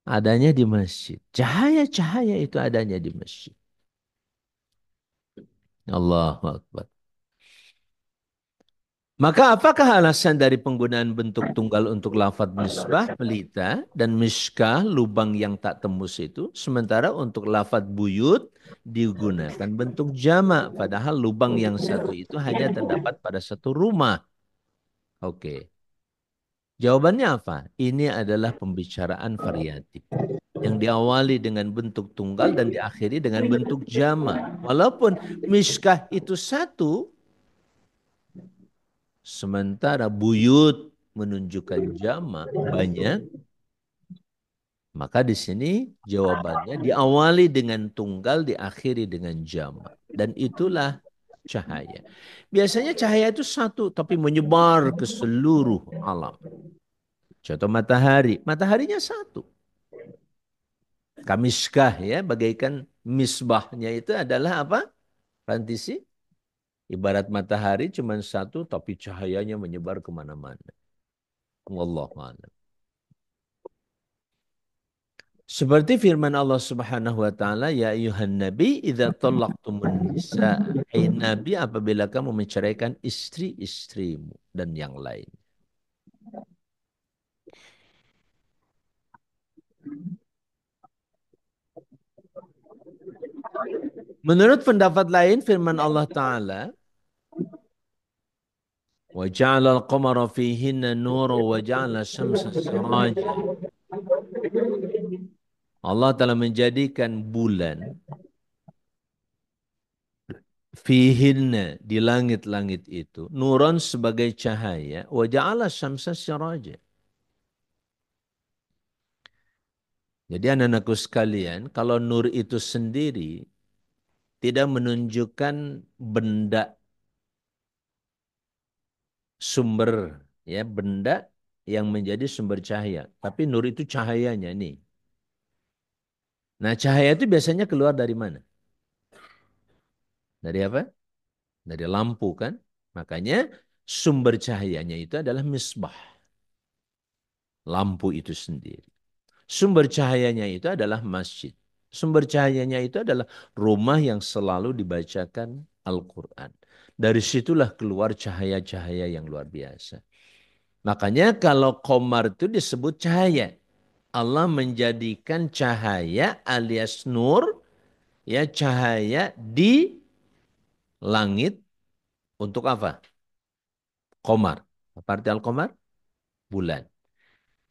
Adanya di masjid. Cahaya-cahaya itu adanya di masjid. Allahu Akbar. Maka apakah alasan dari penggunaan bentuk tunggal untuk lafaz misbah, pelita, dan miskah, lubang yang tak tembus itu, sementara untuk lafaz buyut digunakan bentuk jamak, padahal lubang yang satu itu hanya terdapat pada satu rumah. Oke, jawabannya apa? Ini adalah pembicaraan variatif yang diawali dengan bentuk tunggal dan diakhiri dengan bentuk jamak. Walaupun miskah itu satu, sementara buyut menunjukkan jamak banyak, maka di sini jawabannya diawali dengan tunggal, diakhiri dengan jamak. Dan itulah cahaya. Biasanya cahaya itu satu, tapi menyebar ke seluruh alam. Contoh matahari, mataharinya satu. Kamiskah ya, bagaikan misbahnya itu adalah apa? Rantisi. Ibarat matahari cuma satu, tapi cahayanya menyebar kemana-mana. Wallahu a'lam. Seperti firman Allah Subhanahu wa taala, ya ayuhan nabi idza talaqtumun nisa. Hai nabi, apabila kamu menceraikan istri-istrimu dan yang lain. Menurut pendapat lain firman Allah taala, wa ja'ala al-qamara fihinna nura wa ja'ala syamsa siraja. Allah telah menjadikan bulan fihinna di langit-langit itu nuron sebagai cahaya wa ja'ala syamsa siraja. Jadi anak-anakku sekalian, kalau nur itu sendiri tidak menunjukkan benda sumber, ya benda yang menjadi sumber cahaya, tapi nur itu cahayanya nih. Nah, cahaya itu biasanya keluar dari mana? Dari apa? Dari lampu kan? Makanya sumber cahayanya itu adalah misbah, lampu itu sendiri. Sumber cahayanya itu adalah masjid. Sumber cahayanya itu adalah rumah yang selalu dibacakan Al-Quran. Dari situlah keluar cahaya-cahaya yang luar biasa. Makanya kalau komar itu disebut cahaya. Allah menjadikan cahaya alias nur, ya cahaya di langit untuk apa? Komar. Apa arti Al-Komar? Bulan.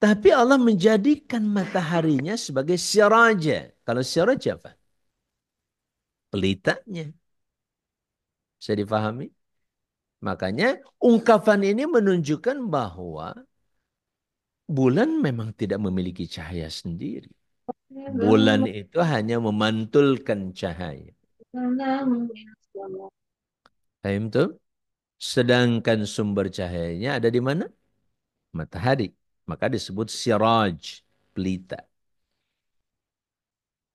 Tapi Allah menjadikan mataharinya sebagai siraja. Kalau siraj apa? Pelitanya. Bisa difahami? Makanya ungkapan ini menunjukkan bahwa bulan memang tidak memiliki cahaya sendiri. Bulan itu hanya memantulkan cahaya. Paham tuh? Sedangkan sumber cahayanya ada di mana? Matahari. Maka disebut siraj, pelita.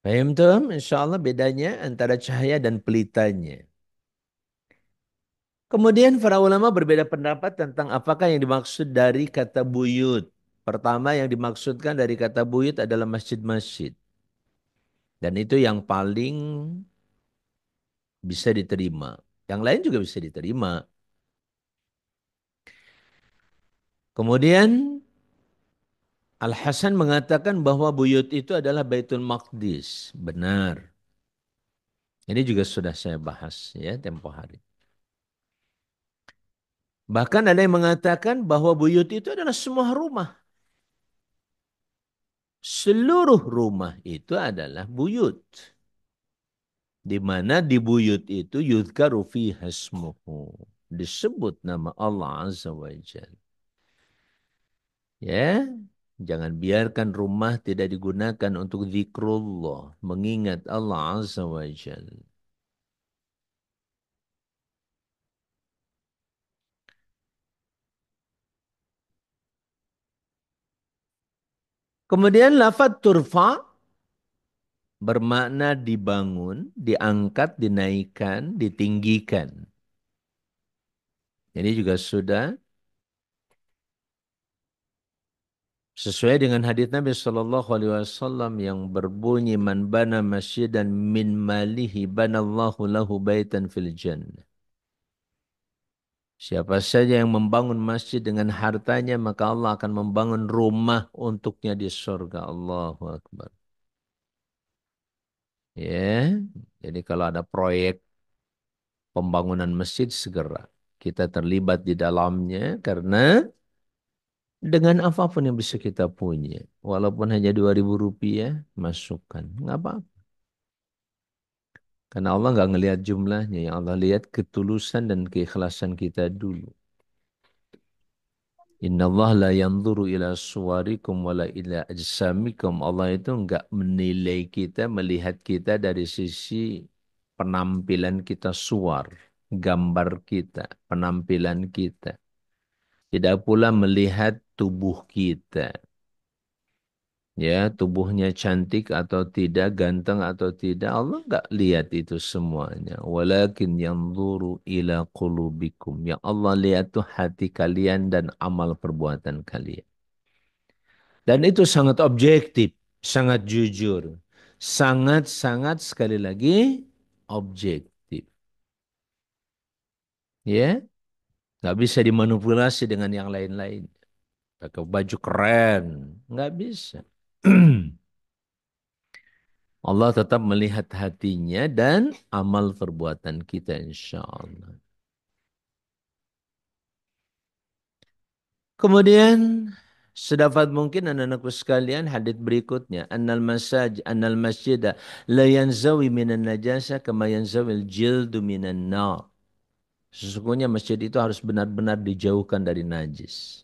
Paham tuh? Insya Allah bedanya antara cahaya dan pelitanya. Kemudian para ulama berbeda pendapat tentang apakah yang dimaksud dari kata buyut. Pertama yang dimaksudkan dari kata buyut adalah masjid-masjid. Dan itu yang paling bisa diterima. Yang lain juga bisa diterima. Kemudian Al-Hasan mengatakan bahwa buyut itu adalah Baitul Maqdis. Benar. Ini juga sudah saya bahas ya tempo hari. Bahkan ada yang mengatakan bahwa buyut itu adalah semua rumah. Seluruh rumah itu adalah buyut. Di mana di buyut itu yudhkaru fiha ismuhu. Disebut nama Allah Azza wa Jalla. Ya, jangan biarkan rumah tidak digunakan untuk zikrullah, mengingat Allah Azza wa Jalla. Kemudian lafaz turfa bermakna dibangun, diangkat, dinaikkan, ditinggikan. Ini juga sudah sesuai dengan hadis Nabi Shallallahu Alaihi Wasallam yang berbunyi man bana masjidan min malihi banallahu lahu baitan fil jannah. Siapa saja yang membangun masjid dengan hartanya, maka Allah akan membangun rumah untuknya di surga. Allahu Akbar. Ya, jadi kalau ada proyek pembangunan masjid segera kita terlibat di dalamnya karena dengan apapun yang bisa kita punya, walaupun hanya 2.000 rupiah, masukkan, nggak apa-apa. Karena Allah nggak ngelihat jumlahnya, yang Allah lihat ketulusan dan keikhlasan kita dulu. Inna Allah la yanzuru ila suwarikum wala ila ajsamikum. Allah itu enggak menilai kita, melihat kita dari sisi penampilan kita suar, gambar kita, penampilan kita. Tidak pula melihat tubuh kita. Ya, tubuhnya cantik atau tidak, ganteng atau tidak. Allah enggak lihat itu semuanya. Walakin yanzuru ila qulubikum. Yang Allah lihat tuh hati kalian dan amal perbuatan kalian. Dan itu sangat objektif, sangat jujur. Sangat-sangat sekali lagi objektif. Ya, nggak bisa dimanipulasi dengan yang lain-lain. Pakai baju keren, nggak bisa. Allah tetap melihat hatinya dan amal perbuatan kita insya Allah. Kemudian sedapat mungkin anak-anakku sekalian hadits berikutnya annal masjida la yanzawi minan najasa kama yanzawil jildu minan nar. Sesungguhnya masjid itu harus benar-benar dijauhkan dari najis.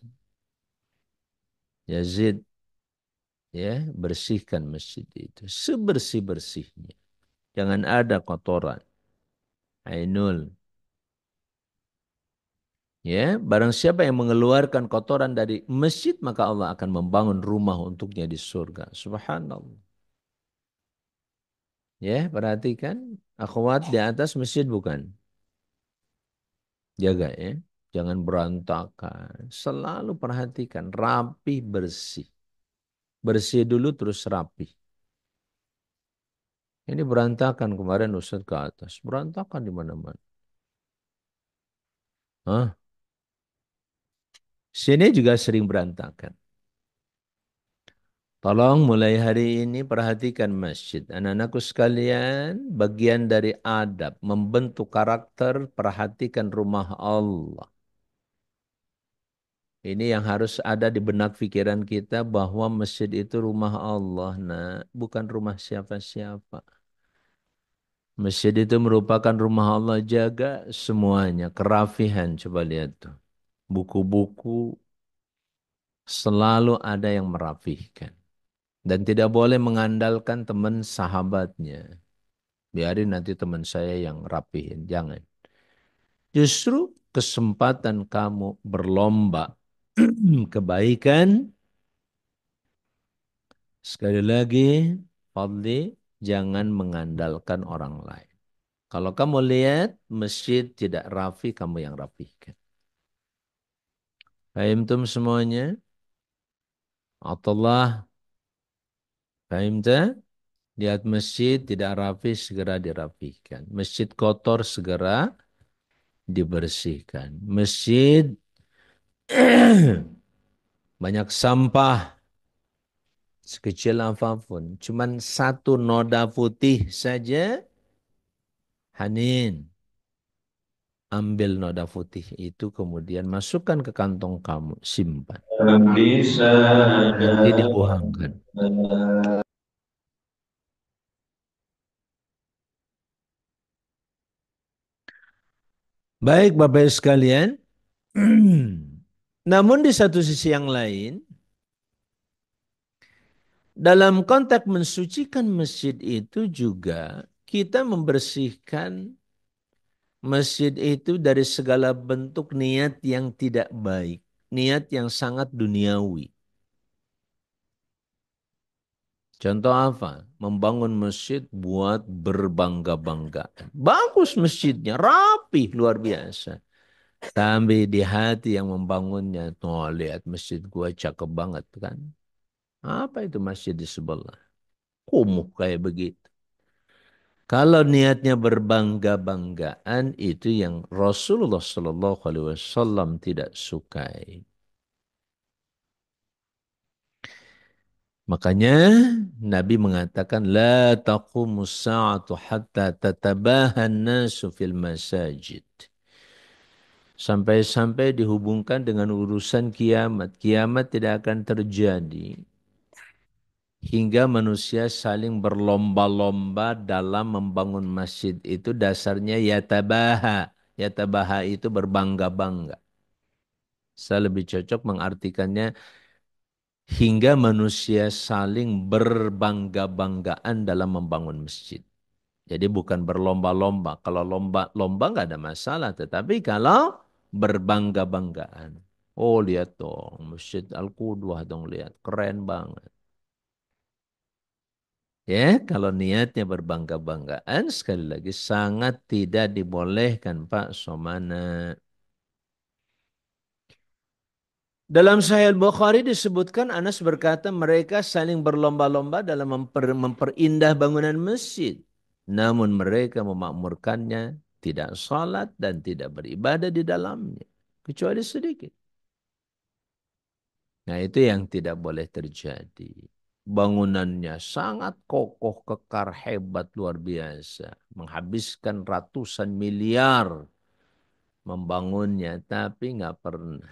Yazid, ya, bersihkan masjid itu sebersih-bersihnya. Jangan ada kotoran. Ainul. Ya, barang siapa yang mengeluarkan kotoran dari masjid, maka Allah akan membangun rumah untuknya di surga. Subhanallah. Ya, perhatikan. Akhwat di atas masjid bukan? Jaga ya. Jangan berantakan. Selalu perhatikan. Rapi, bersih. Bersih dulu terus rapi. Ini berantakan kemarin Ustaz ke atas. Berantakan di mana-mana. Hah? Sini juga sering berantakan. Tolong mulai hari ini perhatikan masjid. Anak-anakku sekalian, bagian dari adab, membentuk karakter, perhatikan rumah Allah. Ini yang harus ada di benak pikiran kita bahwa masjid itu rumah Allah, nah, bukan rumah siapa-siapa. Masjid itu merupakan rumah Allah, jaga semuanya, kerafihan, coba lihat tuh. Buku-buku selalu ada yang merapihkan. Dan tidak boleh mengandalkan teman sahabatnya. Biarin nanti teman saya yang rapihin. Jangan. Justru kesempatan kamu berlomba kebaikan. Sekali lagi, Fadli, jangan mengandalkan orang lain. Kalau kamu lihat masjid tidak rapi, kamu yang rapihkan. Fahimtum semuanya? Atullah, fahimta? Lihat masjid tidak rapi, segera dirapihkan. Masjid kotor, segera dibersihkan. Masjid banyak sampah, sekecil apapun. Cuman satu noda putih saja, Hanin. Ambil noda putih itu, kemudian masukkan ke kantong kamu, simpan. Nanti dibuangkan. Baik Bapak Ibu sekalian. Namun di satu sisi yang lain, dalam konteks mensucikan masjid itu juga kita membersihkan masjid itu dari segala bentuk niat yang tidak baik. Niat yang sangat duniawi. Contoh apa? Membangun masjid buat berbangga-banggaan. Bagus masjidnya, rapi, luar biasa. Tapi di hati yang membangunnya, tuh lihat masjid gua cakep banget kan. Apa itu masjid di sebelah? Kumuh kayak begitu. Kalau niatnya berbangga-banggaan itu yang Rasulullah Shallallahu Alaihi Wasallam tidak sukai. Makanya Nabi mengatakan la taqumus sa'atu hatta tatabahan nasu fil masajid. Sampai-sampai dihubungkan dengan urusan kiamat. Kiamat tidak akan terjadi hingga manusia saling berlomba-lomba dalam membangun masjid. Itu dasarnya yatabaha. Yatabaha itu berbangga-bangga. Saya lebih cocok mengartikannya hingga manusia saling berbangga-banggaan dalam membangun masjid. Jadi bukan berlomba-lomba. Kalau lomba-lomba nggak ada masalah. Tetapi kalau berbangga-banggaan. Oh lihat dong, Masjid Al-Qudwah dong lihat. Keren banget. Ya, kalau niatnya berbangga-banggaan, sekali lagi sangat tidak dibolehkan Pak Somana. Dalam Sahih Bukhari disebutkan Anas berkata mereka saling berlomba-lomba dalam memperindah bangunan masjid. Namun mereka memakmurkannya, tidak salat dan tidak beribadah di dalamnya. Kecuali sedikit. Nah itu yang tidak boleh terjadi. Bangunannya sangat kokoh, kekar, hebat, luar biasa. Menghabiskan ratusan miliar membangunnya, tapi nggak pernah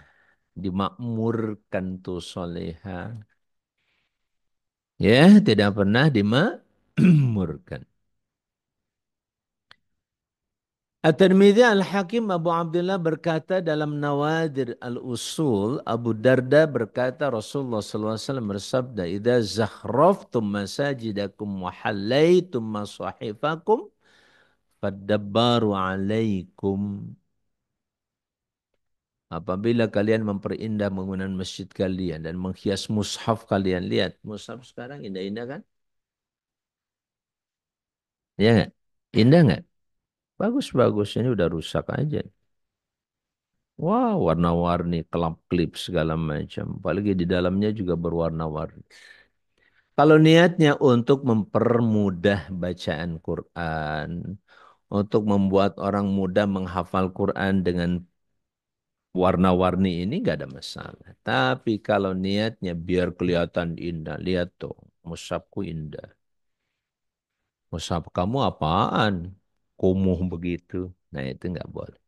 dimakmurkan tuh soleha. Ya, tidak pernah dimakmurkan. At-Tirmidzi Al-Hakim Abu Abdullah berkata dalam Nawadir Al-Usul, Abu Darda berkata Rasulullah SAW bersabda, "Idza zakhraftum masajidakum wa hallaytum masahifakum fadabbaru alaikum." Apabila kalian memperindah bangunan masjid kalian dan menghias mushaf kalian, lihat mushaf sekarang indah-indah kan? Ya nggak? Indah nggak? Bagus-bagus, ini udah rusak aja. Wah, warna-warni, kelap-kelip segala macam. Apalagi di dalamnya juga berwarna-warni. Kalau niatnya untuk mempermudah bacaan Quran, untuk membuat orang mudah menghafal Quran dengan warna-warni ini nggak ada masalah. Tapi kalau niatnya biar kelihatan indah, lihat tuh, mushafku indah. Mushaf kamu apaan? Kumuh begitu. Nah itu nggak boleh.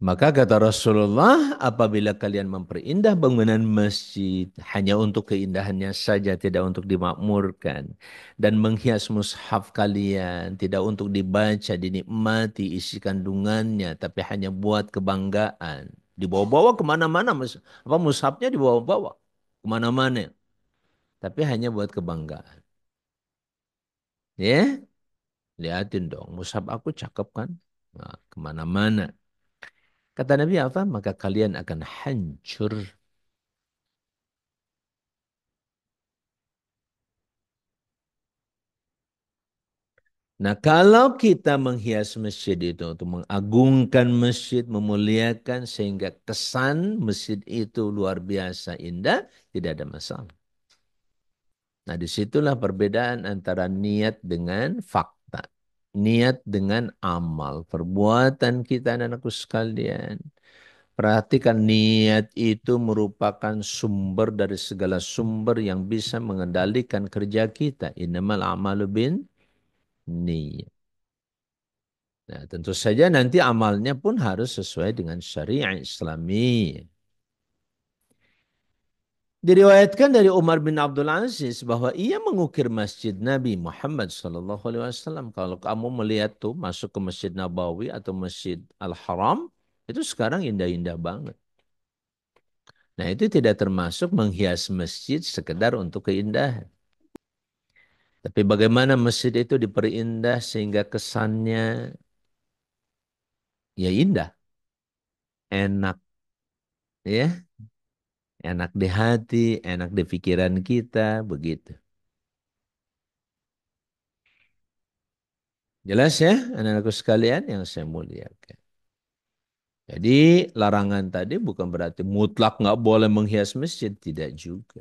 Maka kata Rasulullah, apabila kalian memperindah bangunan masjid hanya untuk keindahannya saja, tidak untuk dimakmurkan, dan menghias mushaf kalian tidak untuk dibaca, dinikmati isi kandungannya, tapi hanya buat kebanggaan, dibawa-bawa kemana-mana, mushafnya dibawa-bawa kemana-mana, tapi hanya buat kebanggaan. Ya, lihatin dong, mushaf aku cakep kan? Nah, kemana-mana. Kata Nabi apa? Maka kalian akan hancur. Nah, kalau kita menghias masjid itu untuk mengagungkan masjid, memuliakan sehingga kesan masjid itu luar biasa indah, tidak ada masalah. Nah, disitulah perbedaan antara niat dengan fakta. Niat dengan amal. Perbuatan kita dan aku sekalian. Perhatikan niat itu merupakan sumber dari segala sumber yang bisa mengendalikan kerja kita. Innamal a'malu bin niyat. Nah, tentu saja nanti amalnya pun harus sesuai dengan syariat Islami. Diriwayatkan dari Umar bin Abdul Aziz bahwa ia mengukir masjid Nabi Muhammad SAW. Kalau kamu melihat tuh masuk ke Masjid Nabawi atau Masjid Al-Haram, itu sekarang indah-indah banget. Nah itu tidak termasuk menghias masjid sekedar untuk keindahan. Tapi bagaimana masjid itu diperindah sehingga kesannya ya indah, enak, ya. Enak di hati, enak di pikiran kita, begitu. Jelas ya, anak-anakku sekalian yang saya muliakan. Jadi larangan tadi bukan berarti mutlak nggak boleh menghias masjid, tidak juga.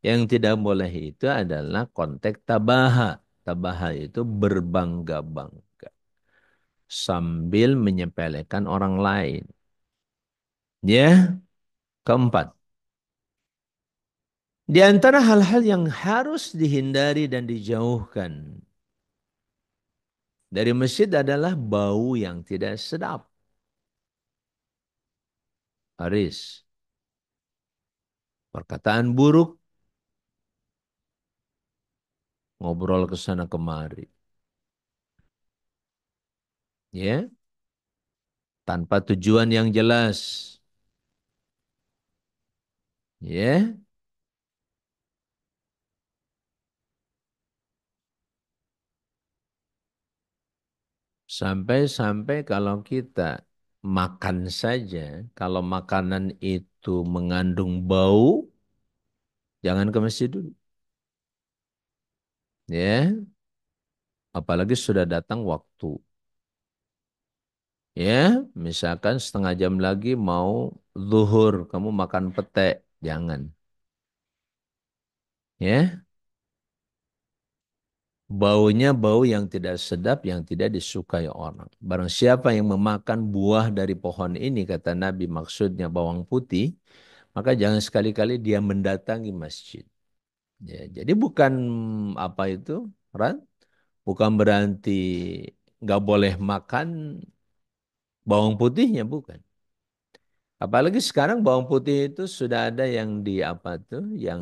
Yang tidak boleh itu adalah konteks tabaha. Tabaha itu berbangga-bangga sambil menyepelekan orang lain. Ya, keempat. Di antara hal-hal yang harus dihindari dan dijauhkan dari masjid adalah bau yang tidak sedap. Haris, perkataan buruk, ngobrol ke sana kemari. Ya, tanpa tujuan yang jelas. Ya, sampai-sampai kalau kita makan saja, kalau makanan itu mengandung bau, jangan ke masjid dulu. Ya, apalagi sudah datang waktu. Ya, misalkan setengah jam lagi mau zuhur, kamu makan pete, jangan. Ya, baunya bau yang tidak sedap, yang tidak disukai orang. Barang siapa yang memakan buah dari pohon ini, kata Nabi, maksudnya bawang putih, maka jangan sekali-kali dia mendatangi masjid. Ya, jadi bukan apa itu, Ran? Bukan berarti nggak boleh makan bawang putihnya, bukan. Apalagi sekarang bawang putih itu sudah ada yang di apa tuh, yang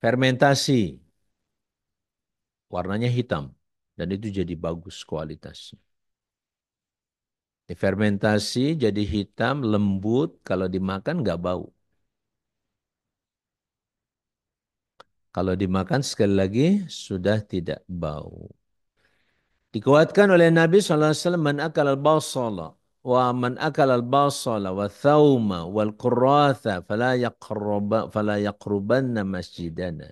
difermentasi, warnanya hitam, dan itu jadi bagus kualitasnya. Difermentasi jadi hitam, lembut, kalau dimakan nggak bau. Kalau dimakan sekali lagi sudah tidak bau. Dikuatkan oleh Nabi SAW, man akal al-basala wa man akal al-basala wa thawma wal qurratha fala yaqrubanna masjidana.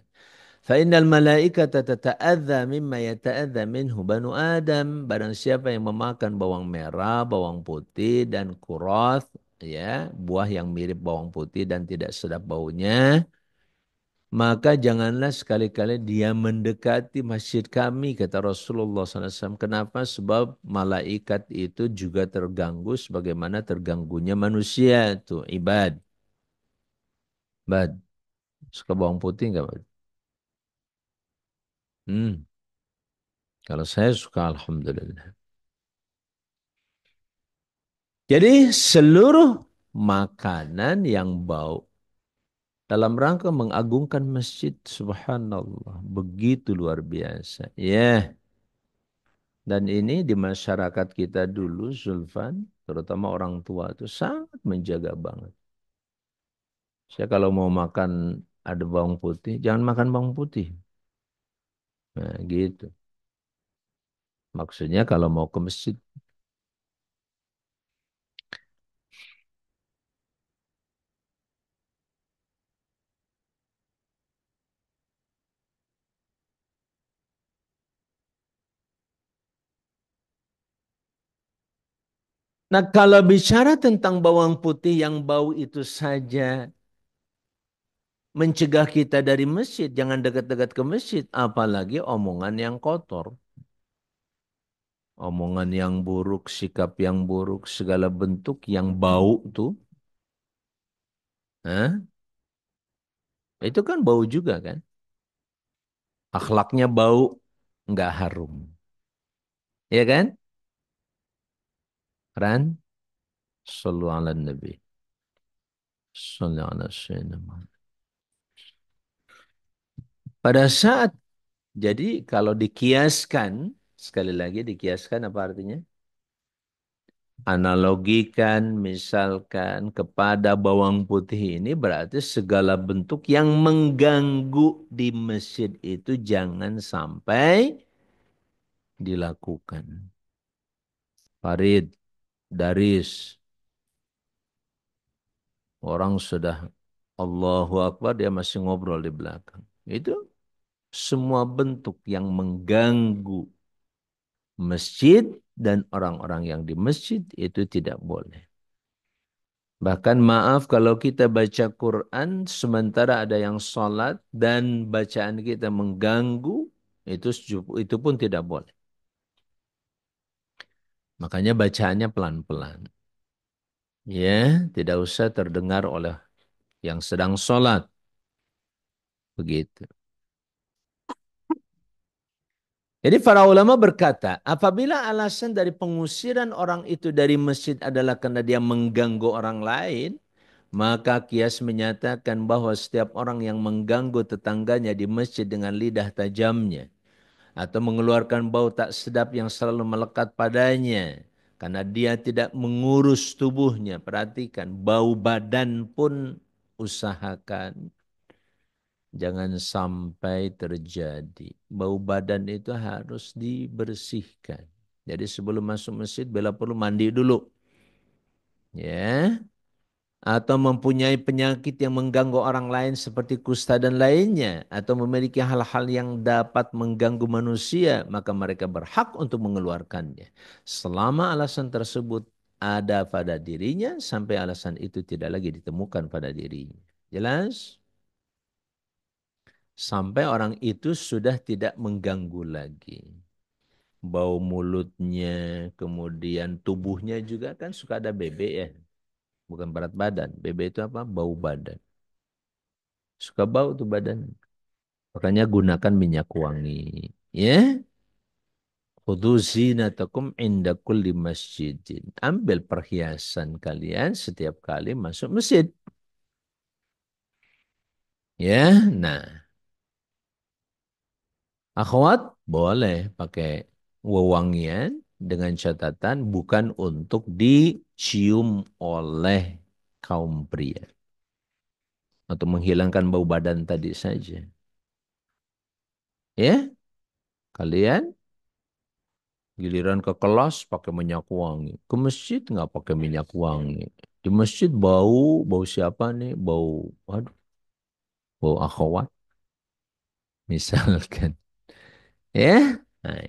Fa innal malaikata tata'adza mimma yata'adza minhu banu Adam. Barang siapa yang memakan bawang merah, bawang putih dan kurat, ya, buah yang mirip bawang putih dan tidak sedap baunya, maka janganlah sekali-kali dia mendekati masjid kami, kata Rasulullah SAW. Kenapa? Sebab malaikat itu juga terganggu sebagaimana terganggunya manusia. Tuh, ibad. Bad. Suka bawang putih nggak, Bad? Hmm. Kalau saya suka, alhamdulillah. Jadi seluruh makanan yang bau dalam rangka mengagungkan masjid, subhanallah, begitu luar biasa. Ya. Dan ini di masyarakat kita dulu, Zulfan, terutama orang tua itu sangat menjaga banget. Saya kalau mau makan ada bawang putih, jangan makan bawang putih. Nah, gitu. Maksudnya kalau mau ke masjid. Nah, kalau bicara tentang bawang putih yang bau itu saja mencegah kita dari masjid, jangan dekat-dekat ke masjid, apalagi omongan yang kotor. Omongan yang buruk, sikap yang buruk, segala bentuk yang bau tuh. Hah? Itu kan bau juga kan? Akhlaknya bau, nggak harum. Ya kan? Ran? Sallu ala Nabi. Sallu ala Sayyidina Muhammad. Pada saat, jadi kalau dikiaskan, sekali lagi dikiaskan apa artinya? Analogikan misalkan kepada bawang putih ini berarti segala bentuk yang mengganggu di masjid itu jangan sampai dilakukan. Farid, Daris, orang sudah Allahu Akbar, dia masih ngobrol di belakang. Itu semua bentuk yang mengganggu masjid dan orang-orang yang di masjid itu tidak boleh. Bahkan maaf kalau kita baca Quran sementara ada yang sholat dan bacaan kita mengganggu, itu pun tidak boleh. Makanya bacaannya pelan-pelan. Ya, tidak usah terdengar oleh yang sedang sholat. Begitu. Jadi para ulama berkata, apabila alasan dari pengusiran orang itu dari masjid adalah karena dia mengganggu orang lain, maka kias menyatakan bahwa setiap orang yang mengganggu tetangganya di masjid dengan lidah tajamnya atau mengeluarkan bau tak sedap yang selalu melekat padanya karena dia tidak mengurus tubuhnya. Perhatikan, bau badan pun usahakan jangan sampai terjadi. Bau badan itu harus dibersihkan. Jadi sebelum masuk masjid, bila perlu mandi dulu. Ya, atau mempunyai penyakit yang mengganggu orang lain seperti kusta dan lainnya, atau memiliki hal-hal yang dapat mengganggu manusia, maka mereka berhak untuk mengeluarkannya. Selama alasan tersebut ada pada dirinya, sampai alasan itu tidak lagi ditemukan pada dirinya. Jelas? Sampai orang itu sudah tidak mengganggu lagi. Bau mulutnya, kemudian tubuhnya juga kan suka ada bebek ya. Bukan berat badan. Bebek itu apa? Bau badan. Suka bau tuh badan. Makanya gunakan minyak wangi. Ya. Khudhu zinatakum inda kulli masjidin. Ambil perhiasan kalian setiap kali masuk masjid. Ya. Nah. Akhwat boleh pakai wewangian dengan catatan bukan untuk dicium oleh kaum pria. Untuk menghilangkan bau badan tadi saja. Ya. Kalian giliran ke kelas pakai minyak wangi. Ke masjid nggak pakai minyak wangi. Di masjid bau, bau siapa nih? Bau, waduh, bau akhwat misalkan. Ya, nah,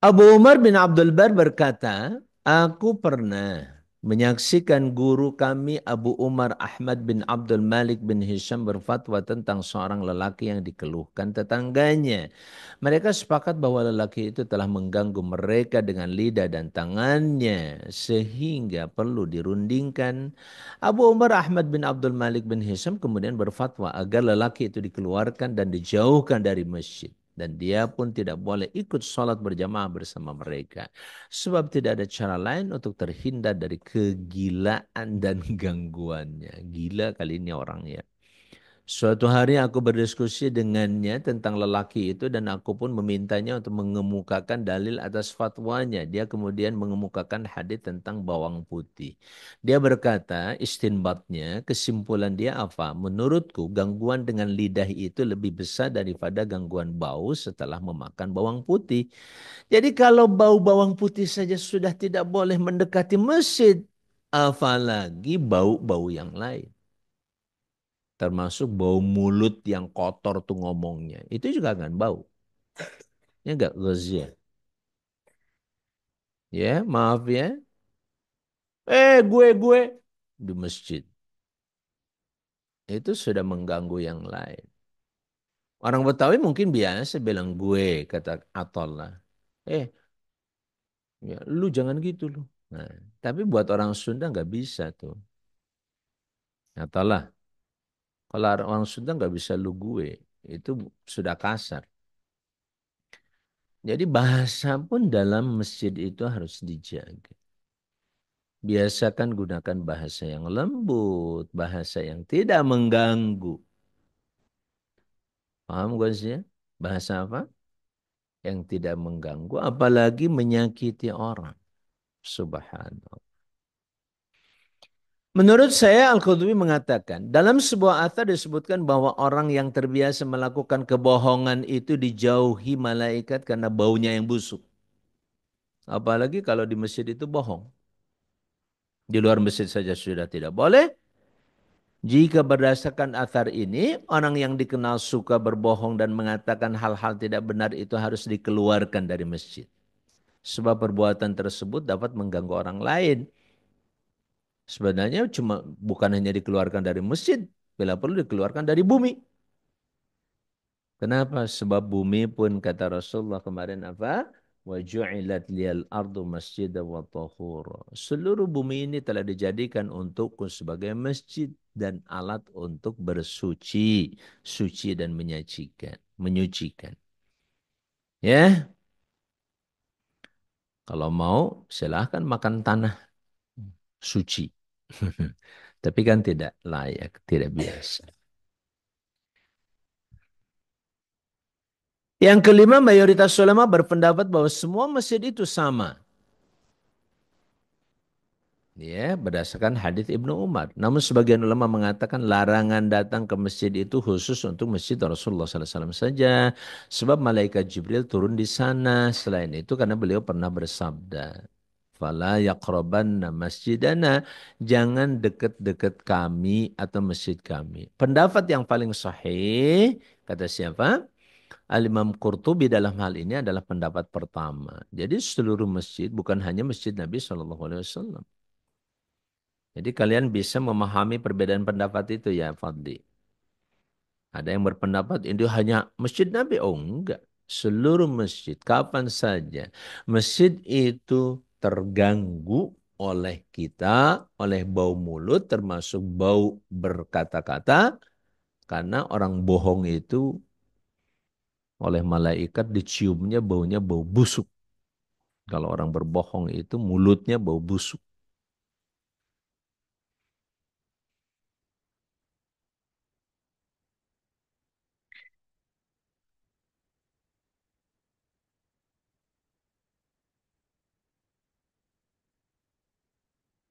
Abu Umar bin Abdul Bar berkata, aku pernah menyaksikan guru kami Abu Umar Ahmad bin Abdul Malik bin Hisham berfatwa tentang seorang lelaki yang dikeluhkan tetangganya. Mereka sepakat bahwa lelaki itu telah mengganggu mereka dengan lidah dan tangannya sehingga perlu dirundingkan. Abu Umar Ahmad bin Abdul Malik bin Hisham kemudian berfatwa agar lelaki itu dikeluarkan dan dijauhkan dari masjid. Dan dia pun tidak boleh ikut sholat berjamaah bersama mereka. Sebab tidak ada cara lain untuk terhindar dari kegilaan dan gangguannya. Gila kali ini orangnya. Suatu hari aku berdiskusi dengannya tentang lelaki itu dan aku pun memintanya untuk mengemukakan dalil atas fatwanya. Dia kemudian mengemukakan hadis tentang bawang putih. Dia berkata, istinbatnya, kesimpulan dia apa? Menurutku, gangguan dengan lidah itu lebih besar daripada gangguan bau setelah memakan bawang putih. Jadi kalau bau bawang putih saja sudah tidak boleh mendekati masjid, apalagi bau-bau yang lain. Termasuk bau mulut yang kotor tuh ngomongnya. Itu juga akan bau. Ya enggak, Ghazia? Ya, maaf ya. Gue. Di masjid. Itu sudah mengganggu yang lain. Orang Betawi mungkin biasa bilang gue, kata Atollah. Eh, ya, lu jangan gitu lu. Nah, tapi buat orang Sunda nggak bisa tuh. Atollah. Kalau orang Sunda nggak bisa lu gue. Itu sudah kasar. Jadi bahasa pun dalam masjid itu harus dijaga. Biasakan gunakan bahasa yang lembut, bahasa yang tidak mengganggu. Paham gak sih? Bahasa apa? Yang tidak mengganggu, apalagi menyakiti orang. Subhanallah. Menurut saya, Al-Qurtubi mengatakan, dalam sebuah athar disebutkan bahwa orang yang terbiasa melakukan kebohongan itu dijauhi malaikat karena baunya yang busuk. Apalagi kalau di masjid itu bohong. Di luar masjid saja sudah tidak boleh. Jika berdasarkan athar ini, orang yang dikenal suka berbohong dan mengatakan hal-hal tidak benar itu harus dikeluarkan dari masjid. Sebab perbuatan tersebut dapat mengganggu orang lain. Sebenarnya cuma bukan hanya dikeluarkan dari masjid, bila perlu dikeluarkan dari bumi. Kenapa? Sebab bumi pun kata Rasulullah kemarin apa? Wa ju'ilat liyal ardu masjidan wa tahura. Seluruh bumi ini telah dijadikan untukku sebagai masjid dan alat untuk bersuci, suci dan menyucikan. Ya, kalau mau silahkan makan tanah suci. Tapi kan tidak layak, tidak biasa. Yang kelima, mayoritas ulama berpendapat bahwa semua masjid itu sama. Ya, berdasarkan hadis Ibnu Umar. Namun sebagian ulama mengatakan larangan datang ke masjid itu khusus untuk masjid Rasulullah SAW saja. Sebab malaikat Jibril turun di sana. Selain itu karena beliau pernah bersabda. Fala yaqrabanna masjidana. Jangan dekat-dekat kami atau masjid kami. Pendapat yang paling sahih, kata siapa? Al-Imam Qurtubi dalam hal ini adalah pendapat pertama. Jadi seluruh masjid bukan hanya masjid Nabi SAW. Jadi kalian bisa memahami perbedaan pendapat itu ya Fadli. Ada yang berpendapat ini hanya masjid Nabi. Oh enggak. Seluruh masjid. Kapan saja. Masjid itu terganggu oleh kita. Oleh bau mulut termasuk bau berkata-kata. Karena orang bohong itu oleh malaikat diciumnya baunya bau busuk. Kalau orang berbohong itu mulutnya bau busuk.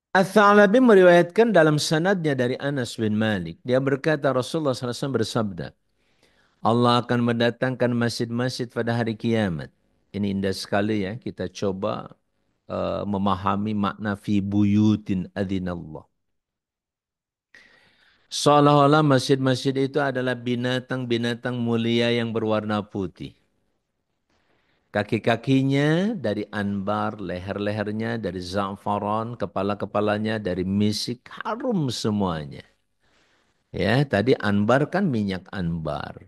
Ats-Tsalabi meriwayatkan dalam sanadnya dari Anas bin Malik. Dia berkata Rasulullah SAW bersabda, Allah akan mendatangkan masjid-masjid pada hari kiamat. Ini indah sekali ya, kita coba memahami makna fi buyutin adzinallah. Seolah-olah masjid-masjid itu adalah binatang-binatang mulia yang berwarna putih. Kaki-kakinya dari anbar, leher-lehernya dari za'faran, kepala-kepalanya dari misik, harum semuanya. Ya, tadi anbar kan minyak anbar.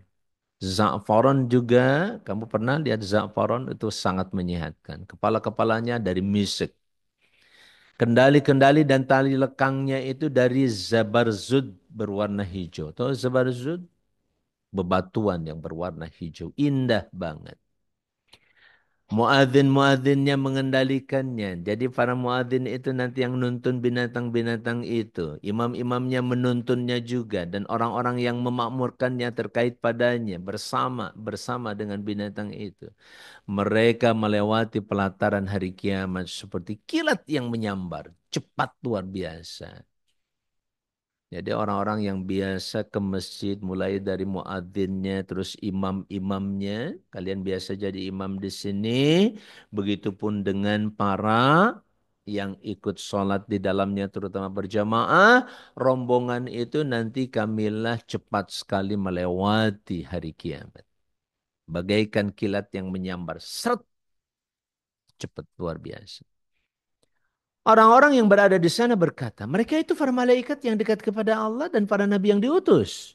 Za'faran juga, kamu pernah lihat za'faran itu sangat menyehatkan. Kepala-kepalanya dari misik. Kendali-kendali dan tali lekangnya itu dari zabarzud berwarna hijau. Tahu zabarzud? Bebatuan yang berwarna hijau. Indah banget. Muadzin-muadzinnya mengendalikannya. Jadi para muadzin itu nanti yang nuntun binatang-binatang itu. Imam-imamnya menuntunnya juga. Dan orang-orang yang memakmurkannya terkait padanya. Bersama dengan binatang itu. Mereka melewati pelataran hari kiamat seperti kilat yang menyambar. Cepat luar biasa. Jadi orang-orang yang biasa ke masjid mulai dari muadzinnya terus imam-imamnya, kalian biasa jadi imam di sini, begitupun dengan para yang ikut sholat di dalamnya terutama berjamaah, rombongan itu nanti kamilah cepat sekali melewati hari kiamat. Bagaikan kilat yang menyambar, seret, cepat luar biasa. Orang-orang yang berada di sana berkata, mereka itu para malaikat yang dekat kepada Allah dan para nabi yang diutus.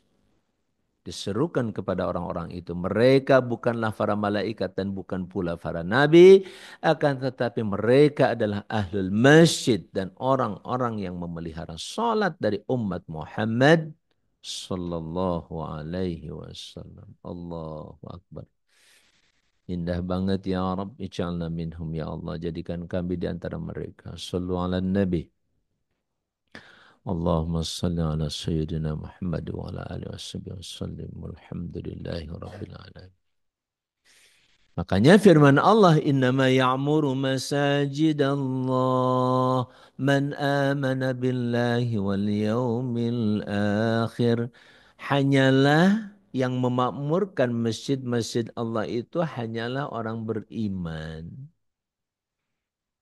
Diserukan kepada orang-orang itu. Mereka bukanlah para malaikat dan bukan pula para nabi. Akan tetapi mereka adalah ahlul masjid dan orang-orang yang memelihara salat dari umat Muhammad sallallahu alaihi wasallam. Allahu Akbar. Indah banget ya Rabb. Ij'alna minhum ya Allah. Jadikan kami di antara mereka. Sallu ala nabi. Allahumma salli ala Sayyidina Muhammad wa ala alihi wa sallim. Walhamdulillahi Rabbil alamin. Makanya firman Allah, innama ya'muru masajid Allah man amana billahi wal yawmil akhir. Hanyalah yang memakmurkan masjid-masjid Allah itu hanyalah orang beriman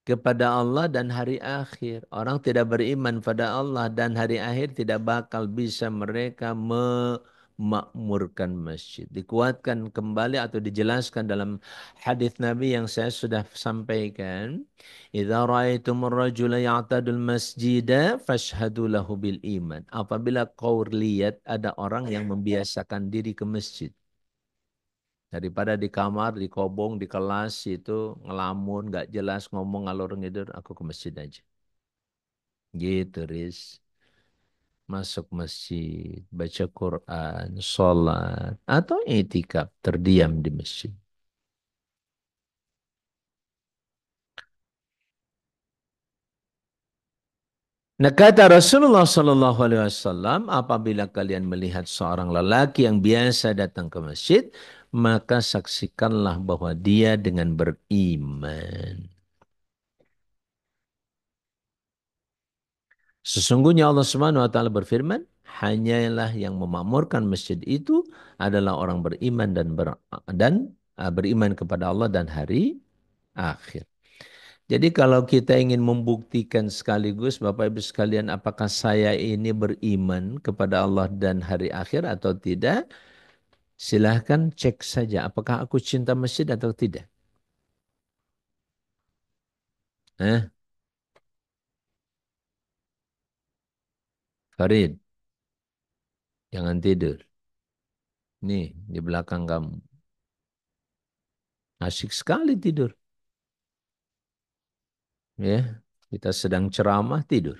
kepada Allah dan hari akhir. Orang tidak beriman pada Allah dan hari akhir tidak bakal bisa mereka memakmurkan masjid. Dikuatkan kembali atau dijelaskan dalam hadis Nabi yang saya sudah sampaikan. Idza ra'aitumur rajula ya'tadul masjida fashhadu lahu bil iman. Apabila kau lihat ada orang yang membiasakan diri ke masjid. Daripada di kamar, di kobong, di kelas itu ngelamun, nggak jelas ngomong ngalor ngidur, aku ke masjid aja. Gitu, Riz. Masuk masjid, baca Quran, sholat, atau itikaf, terdiam di masjid. Nah, kata Rasulullah Sallallahu Alaihi Wasallam, apabila kalian melihat seorang lelaki yang biasa datang ke masjid, maka saksikanlah bahwa dia dengan beriman. Sesungguhnya Allah Subhanahu wa taala berfirman, hanyalah yang memakmurkan masjid itu adalah orang beriman dan beriman kepada Allah dan hari akhir. Jadi kalau kita ingin membuktikan sekaligus Bapak Ibu sekalian apakah saya ini beriman kepada Allah dan hari akhir atau tidak, silahkan cek saja apakah aku cinta masjid atau tidak. Eh, Farid, jangan tidur. Nih, di belakang kamu. Asik sekali tidur. Ya, kita sedang ceramah tidur.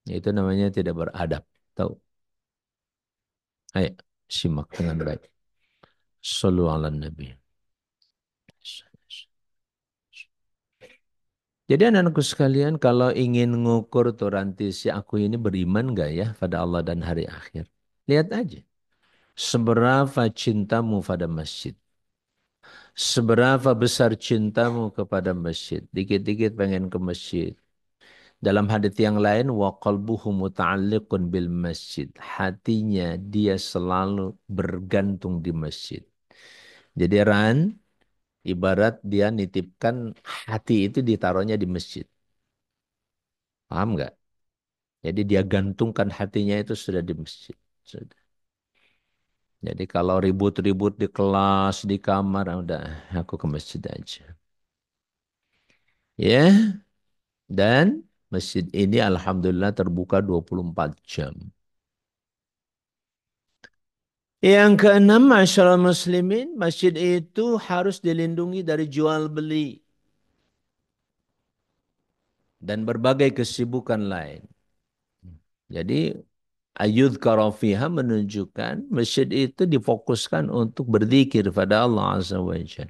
Itu namanya tidak beradab. Tahu? Ayo, simak dengan baik. Sallu ala Nabi. Jadi anak-anakku sekalian, kalau ingin ngukur tuh nanti si aku ini beriman gak ya pada Allah dan hari akhir. Lihat aja. Seberapa cintamu pada masjid. Seberapa besar cintamu kepada masjid. Dikit-dikit pengen ke masjid. Dalam hadits yang lain, wa qalbuhu muta'alliqun bil masjid. Hatinya dia selalu bergantung di masjid. Jadi ibarat dia nitipkan hati itu ditaruhnya di masjid. Paham nggak? Jadi dia gantungkan hatinya itu sudah di masjid. Sudah. Jadi kalau ribut-ribut di kelas, di kamar, udah aku ke masjid aja. Ya, dan masjid ini alhamdulillah terbuka 24 jam. Yang keenam, masyarakat muslimin, masjid itu harus dilindungi dari jual beli dan berbagai kesibukan lain. Jadi ayudhkara fiha menunjukkan masjid itu difokuskan untuk berzikir pada Allah Azza wa Jalla.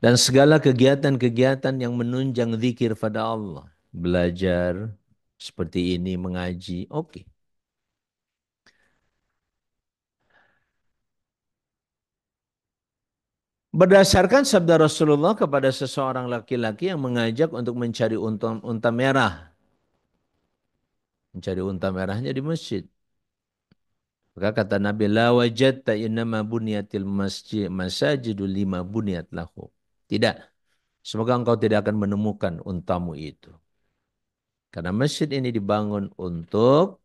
Dan segala kegiatan-kegiatan yang menunjang zikir pada Allah. Belajar seperti ini, mengaji, oke. Berdasarkan sabda Rasulullah kepada seseorang laki-laki yang mengajak untuk mencari unta merah. Mencari unta merahnya di masjid. Maka kata Nabi, la wajadta innama bunyatil masajidu lima bunyat lahu. Tidak. Semoga engkau tidak akan menemukan untamu itu. Karena masjid ini dibangun untuk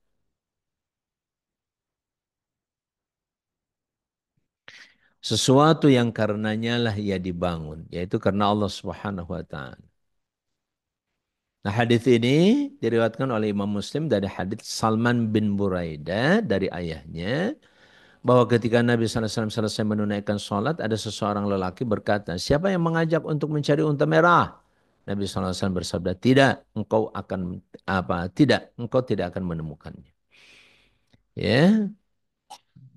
sesuatu yang karenanya lah ia dibangun. Yaitu karena Allah Subhanahu wa ta'ala. Nah, hadis ini diriwayatkan oleh Imam Muslim dari hadis Salman bin Buraidah dari ayahnya bahwa ketika Nabi SAW selesai menunaikan sholat, ada seseorang lelaki berkata, siapa yang mengajak untuk mencari unta merah? Nabi SAW bersabda, engkau tidak akan menemukannya. Ya,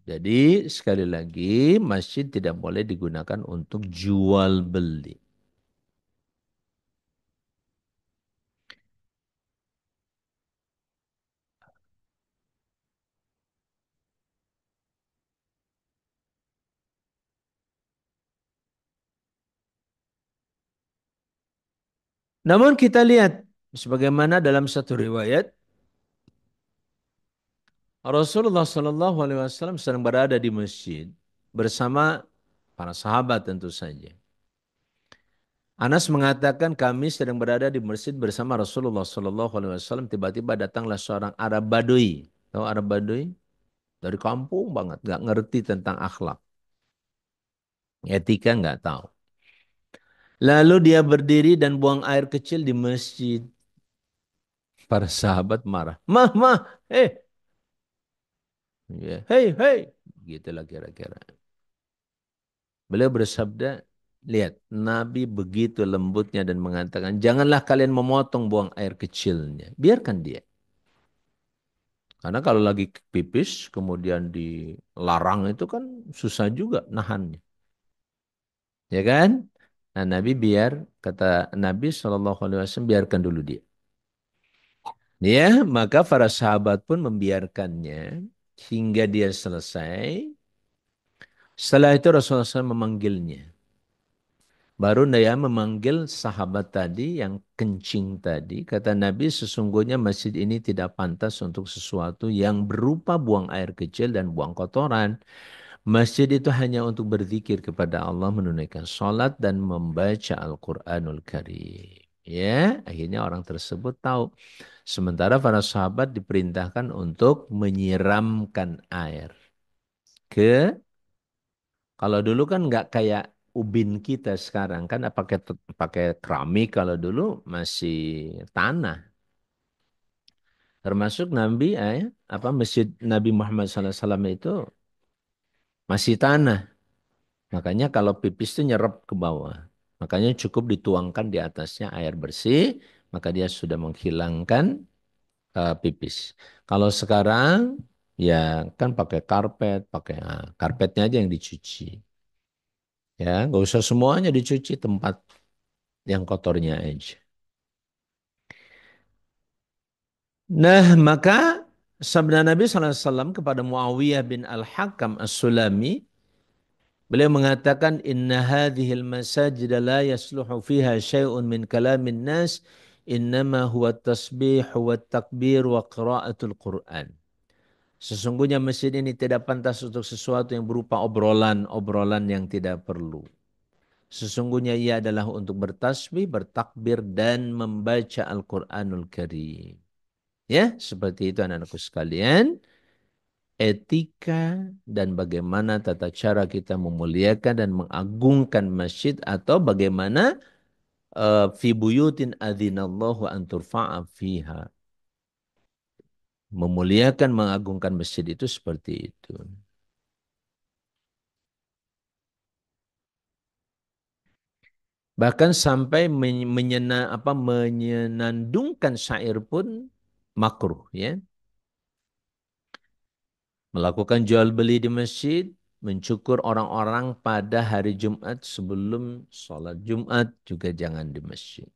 jadi sekali lagi masjid tidak boleh digunakan untuk jual beli. Namun kita lihat sebagaimana dalam satu riwayat Rasulullah Shallallahu Alaihi Wasallam sedang berada di masjid bersama para sahabat tentu saja. Anas mengatakan kami sedang berada di masjid bersama Rasulullah Shallallahu Alaihi Wasallam. Tiba-tiba datanglah seorang Arab Badui. Tahu Arab Baduy? Dari kampung banget, nggak ngerti tentang akhlak. Etika nggak tahu. Lalu dia berdiri dan buang air kecil di masjid. Para sahabat marah. Mah, mah, ya, hei, hei. Gitulah kira-kira. Beliau bersabda, lihat, Nabi begitu lembutnya dan mengatakan, janganlah kalian memotong buang air kecilnya. Biarkan dia. Karena kalau lagi pipis, kemudian dilarang itu kan susah juga nahannya. Ya kan? Nah, Nabi biar, kata Nabi SAW, biarkan dulu dia. Ya, maka para sahabat pun membiarkannya hingga dia selesai. Setelah itu Rasulullah SAW memanggilnya. Baru dia memanggil sahabat tadi yang kencing tadi. Kata Nabi, sesungguhnya masjid ini tidak pantas untuk sesuatu yang berupa buang air kecil dan buang kotoran. Masjid itu hanya untuk berzikir kepada Allah, menunaikan sholat dan membaca Al-Quranul Karim. Ya, akhirnya orang tersebut tahu. Sementara para sahabat diperintahkan untuk menyiramkan air ke, kalau dulu kan nggak kayak ubin kita sekarang kan pakai pakai keramik, kalau dulu masih tanah. Termasuk Nabi, apa Masjid Nabi Muhammad SAW itu masih tanah. Makanya kalau pipis itu nyerap ke bawah. Makanya cukup dituangkan di atasnya air bersih, maka dia sudah menghilangkan pipis. Kalau sekarang ya kan pakai karpet, pakai karpetnya aja yang dicuci. Ya, nggak usah semuanya dicuci, tempat yang kotornya aja. Nah, maka sabda Nabi SAW kepada Muawiyah bin Al-Hakam As-Sulami, beliau mengatakan, Inna hadhil masajid la yasluhu fiha syai'un min kalamin nas, innama huwa tasbih wa takbir wa qiraatul Qur'an. Sesungguhnya masjid ini tidak pantas untuk sesuatu yang berupa obrolan-obrolan yang tidak perlu. Sesungguhnya ia adalah untuk bertasbih, bertakbir, dan membaca Al-Quranul Karim. Ya, seperti itu anak-anakku sekalian. Etika dan bagaimana tata cara kita memuliakan dan mengagungkan masjid, atau bagaimana fi buyutin adzinallahu an turfa'a fiha. Memuliakan, mengagungkan masjid itu seperti itu. Bahkan sampai menyenandungkan syair pun makruh, ya. Melakukan jual beli di masjid, mencukur orang-orang pada hari Jumat sebelum sholat Jumat juga jangan di masjid.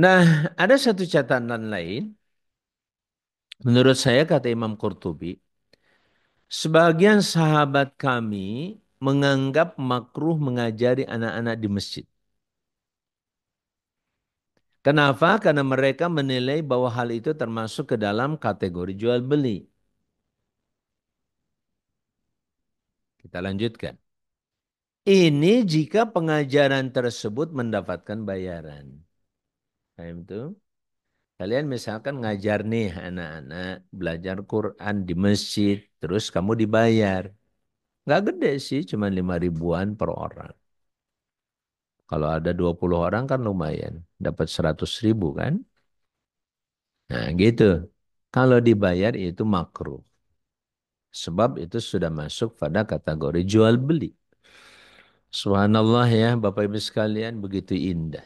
Nah, ada satu catatan lain. Menurut saya, kata Imam Qurtubi, sebagian sahabat kami menganggap makruh mengajari anak-anak di masjid. Kenapa? Karena mereka menilai bahwa hal itu termasuk ke dalam kategori jual beli. Kita lanjutkan. Ini jika pengajaran tersebut mendapatkan bayaran. Paham itu? Kalian misalkan ngajar nih anak-anak belajar Quran di masjid, terus kamu dibayar. Nggak gede sih, cuma 5 ribuan per orang. Kalau ada 20 orang kan lumayan, dapat 100 ribu kan? Nah gitu. Kalau dibayar itu makruh. Sebab itu sudah masuk pada kategori jual beli. Subhanallah ya Bapak Ibu sekalian, begitu indah.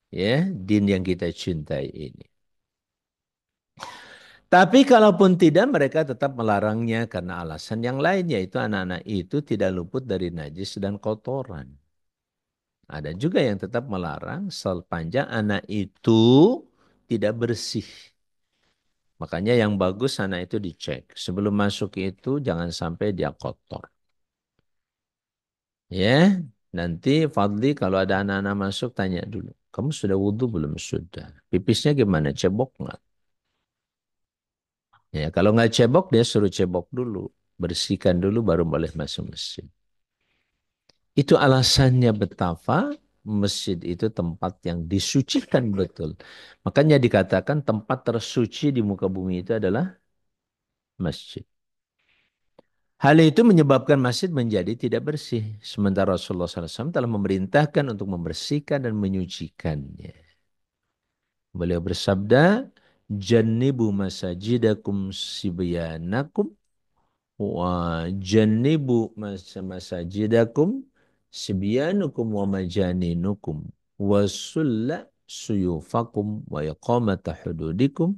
Ya, din yang kita cintai ini. Tapi kalaupun tidak, mereka tetap melarangnya karena alasan yang lain, yaitu anak-anak itu tidak luput dari najis dan kotoran. Ada juga yang tetap melarang sepanjang anak itu tidak bersih. Makanya yang bagus sana itu dicek. Sebelum masuk itu jangan sampai dia kotor. Ya, nanti Fadli kalau ada anak-anak masuk tanya dulu. Kamu sudah wudhu belum? Sudah. Pipisnya gimana? Cebok nggak? Ya, kalau nggak cebok dia suruh cebok dulu. Bersihkan dulu baru boleh masuk masjid. Itu alasannya betapa masjid itu tempat yang disucikan betul. Makanya dikatakan tempat tersuci di muka bumi itu adalah masjid. Hal itu menyebabkan masjid menjadi tidak bersih. Sementara Rasulullah SAW telah memerintahkan untuk membersihkan dan menyucikannya. Beliau bersabda, "Jannibu masajidakum sibyanakum wa jannibu masajidakum sibyanukum wa majaninukum wa sulla suyufakum wa iqamata hududikum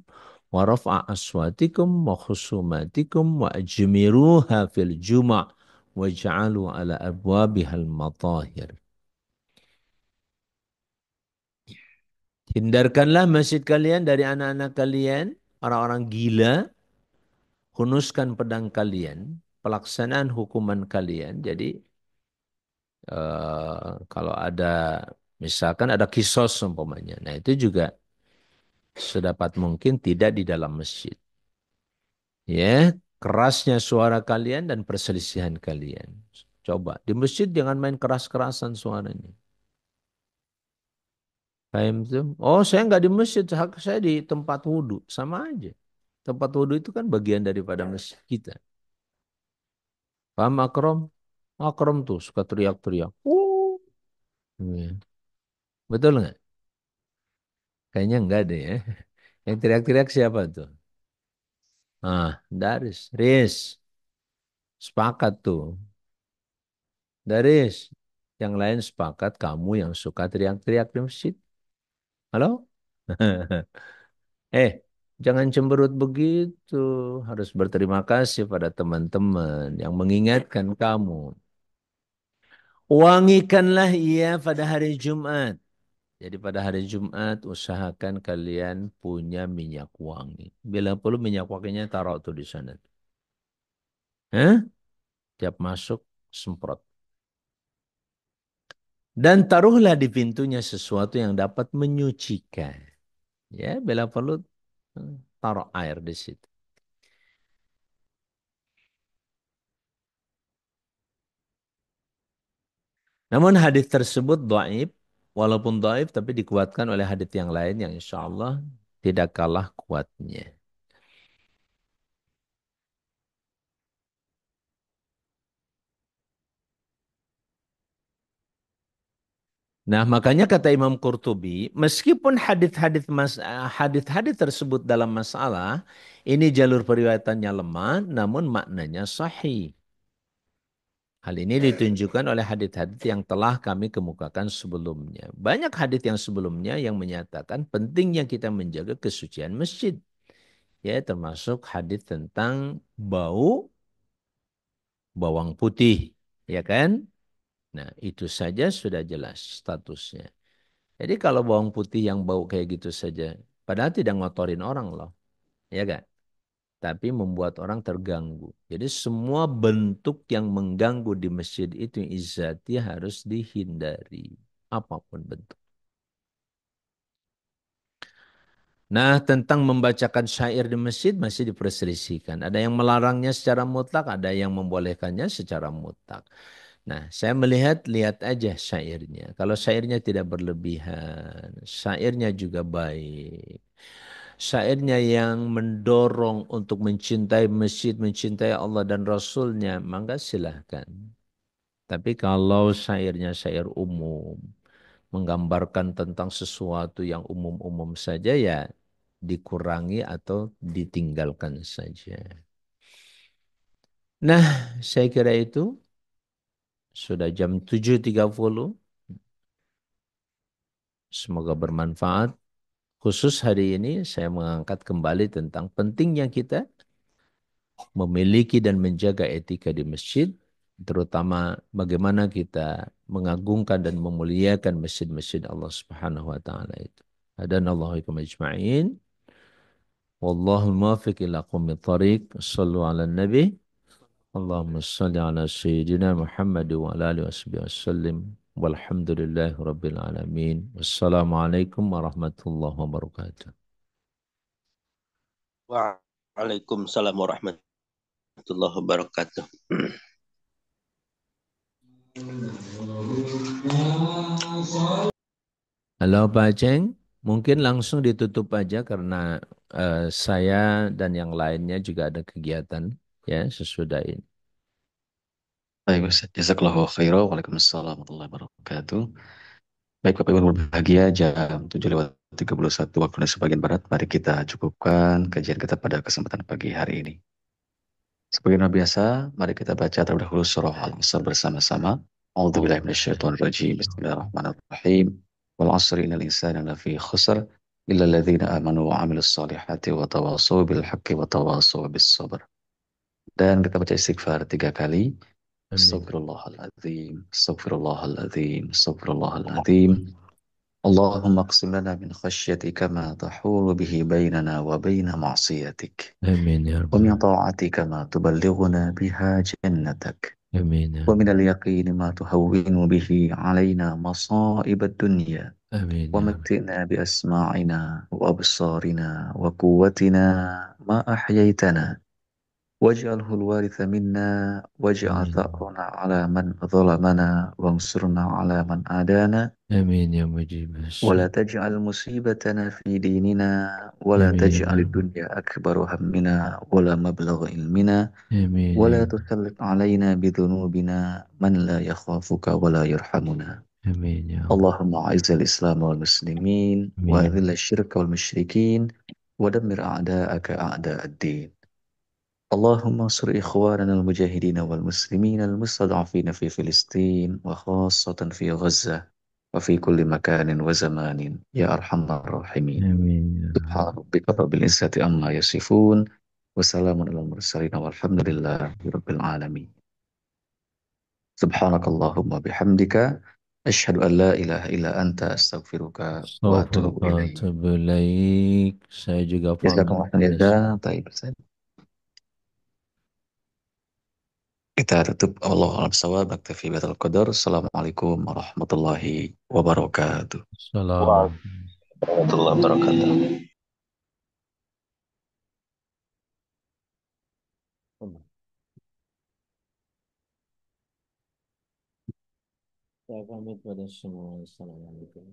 wa raf'a aswatikum wa khusumatikum wa ajmiruha fil juma' wa ja'alu ala abwabihal matahir." Hindarkanlah masjid kalian dari anak-anak kalian, orang-orang gila, hunuskan pedang kalian, pelaksanaan hukuman kalian. Jadi kalau ada misalkan ada kisos umpamanya. Nah, itu juga sedapat mungkin tidak di dalam masjid. Ya, kerasnya suara kalian dan perselisihan kalian. Coba di masjid jangan main keras-kerasan suaranya. Paham tuh? Oh, saya nggak di masjid, saya di tempat wudhu. Sama aja. Tempat wudhu itu kan bagian daripada masjid kita. Paham Akrom? Akrom tuh suka teriak-teriak. Iya. Betul nggak? Kayaknya enggak deh ya. Yang teriak-teriak siapa tuh? Ah, Daris. Riz. Sepakat tuh. Daris. Yang lain sepakat kamu yang suka teriak-teriak di masjid. Halo? Eh, jangan cemberut begitu. Harus berterima kasih pada teman-teman yang mengingatkan kamu. Wangikanlah ia pada hari Jumat. Jadi pada hari Jumat usahakan kalian punya minyak wangi. Bila perlu minyak wanginya taruh tuh di sana. Hah? Tiap masuk semprot. Dan taruhlah di pintunya sesuatu yang dapat menyucikan. Ya, bila perlu taruh air di situ. Namun hadis tersebut dhaif, walaupun dhaif tapi dikuatkan oleh hadis yang lain yang insya Allah tidak kalah kuatnya. Nah, makanya kata Imam Qurtubi, meskipun hadis-hadis tersebut dalam masalah ini jalur periwayatannya lemah, namun maknanya sahih. Hal ini ditunjukkan oleh hadis-hadis yang telah kami kemukakan sebelumnya. Banyak hadis yang sebelumnya yang menyatakan pentingnya kita menjaga kesucian masjid. Ya, termasuk hadis tentang bau bawang putih, ya kan? Nah, itu saja sudah jelas statusnya. Jadi kalau bawang putih yang bau kayak gitu saja, padahal tidak ngotorin orang loh, ya kan? Tapi membuat orang terganggu. Jadi semua bentuk yang mengganggu di masjid itu izzati harus dihindari. Apapun bentuk. Nah, tentang membacakan syair di masjid masih diperselisihkan. Ada yang melarangnya secara mutlak, ada yang membolehkannya secara mutlak. Nah, saya lihat aja syairnya. Kalau syairnya tidak berlebihan, syairnya juga baik. Syairnya yang mendorong untuk mencintai masjid, mencintai Allah dan Rasulnya, maka silahkan. Tapi kalau syairnya syair umum, menggambarkan tentang sesuatu yang umum-umum saja ya dikurangi atau ditinggalkan saja. Nah, saya kira itu sudah jam 7.30. Semoga bermanfaat. Khusus hari ini saya mengangkat kembali tentang pentingnya kita memiliki dan menjaga etika di masjid, terutama bagaimana kita mengagungkan dan memuliakan masjid-masjid Allah Subhanahu wa taala itu. Hadanallahu ikum ajma'in. Wallahu muwaffiq ila aqwamit thariq. Sallu ala nabi. Allahumma salli ala sayyidina Muhammad wa ala alihi wasallim. Walhamdulillahi rabbil alamin. Wassalamualaikum warahmatullahi wabarakatuh. Waalaikumsalam warahmatullahi wabarakatuh. Halo Pak Aceng, mungkin langsung ditutup aja karena saya dan yang lainnya juga ada kegiatan ya sesudah ini. Baik, Ustaz. Jazakallahu khairan. Waalaikumsalam warahmatullahi wabarakatuh. Baik, Bapak Ibu berbahagia, jam 7:31 waktu Indonesia bagian Barat. Mari kita cukupkan kajian kita pada kesempatan pagi hari ini. Sebagai biasa, mari kita baca terlebih dahulu surah Al-Asr bersama-sama. A'udzubillahi minasyaitonirrajim. Bismillahirrahmanirrahim. Wal 'asri innal insana lafi khusr illa alladzina amanu wa 'amilus solihati wa tawassaw bil haqqi wa tawassaw bis sabr. Dan kita baca istighfar 3 kali. Amin. Astaghfirullahaladzim, astaghfirullahaladzim, astaghfirullahaladzim. Allahumma qsim lana min khasyatika ma tahulu bihi bainana wa baina ma'siyatik. Amin ya Wa min Rabbal. ta'atika ma tuballighuna biha jannatak. Amin ya Wa min Rabbal. al-yaqini ma tuhawwinu bihi alaina masa'ib ad-dunya. Amin Wa ya Rabbal. matti'na bi asma'ina wa absarina wa quwwatina ma ahyaytana. واجعله الوارث منا واجعل Amin. ثأرنا على من ظلمنا وانصرنا على من عادانا Amin ya mujib ولا as-su'al. تجعل مصيبتنا في ديننا ولا Amin ya تجعل Rabbal. الدنيا أكبر همنا ولا مبلغ علمنا Amin ya ولا Rabbal. تسلط علينا بذنوبنا من لا يخافك ولا يرحمنا Amin ya Rabbal. اللهم أعز الإسلام والمسلمين وأذل Amin. الشرك والمشركين ودمر أعداءك أعداء الدين اللهم انصر إخواننا المجاهدين والمسلمين المستضعفين في فلسطين وخاصة في غزة وفي كل مكان وزمان يا أرحم الراحمين Amin ya سبحان Rabbal. ربك رب العزة عما يصفون وسلام على المرسلين والحمد لله رب العالمين سبحانك اللهم بحمدك أشهد أن لا إله إلا أنت أستغفرك وأتوب إليك Astagfirullahaladzim. Saya juga جزاكم pamit الله خير pada جزاء طيب kita tutup Allah alam sawab naktafi bihadzal qadar. Assalamualaikum warahmatullahi wabarakatuh. salam. Warahmatullahi wabarakatuh. Saya pamit pada semua. Assalamualaikum.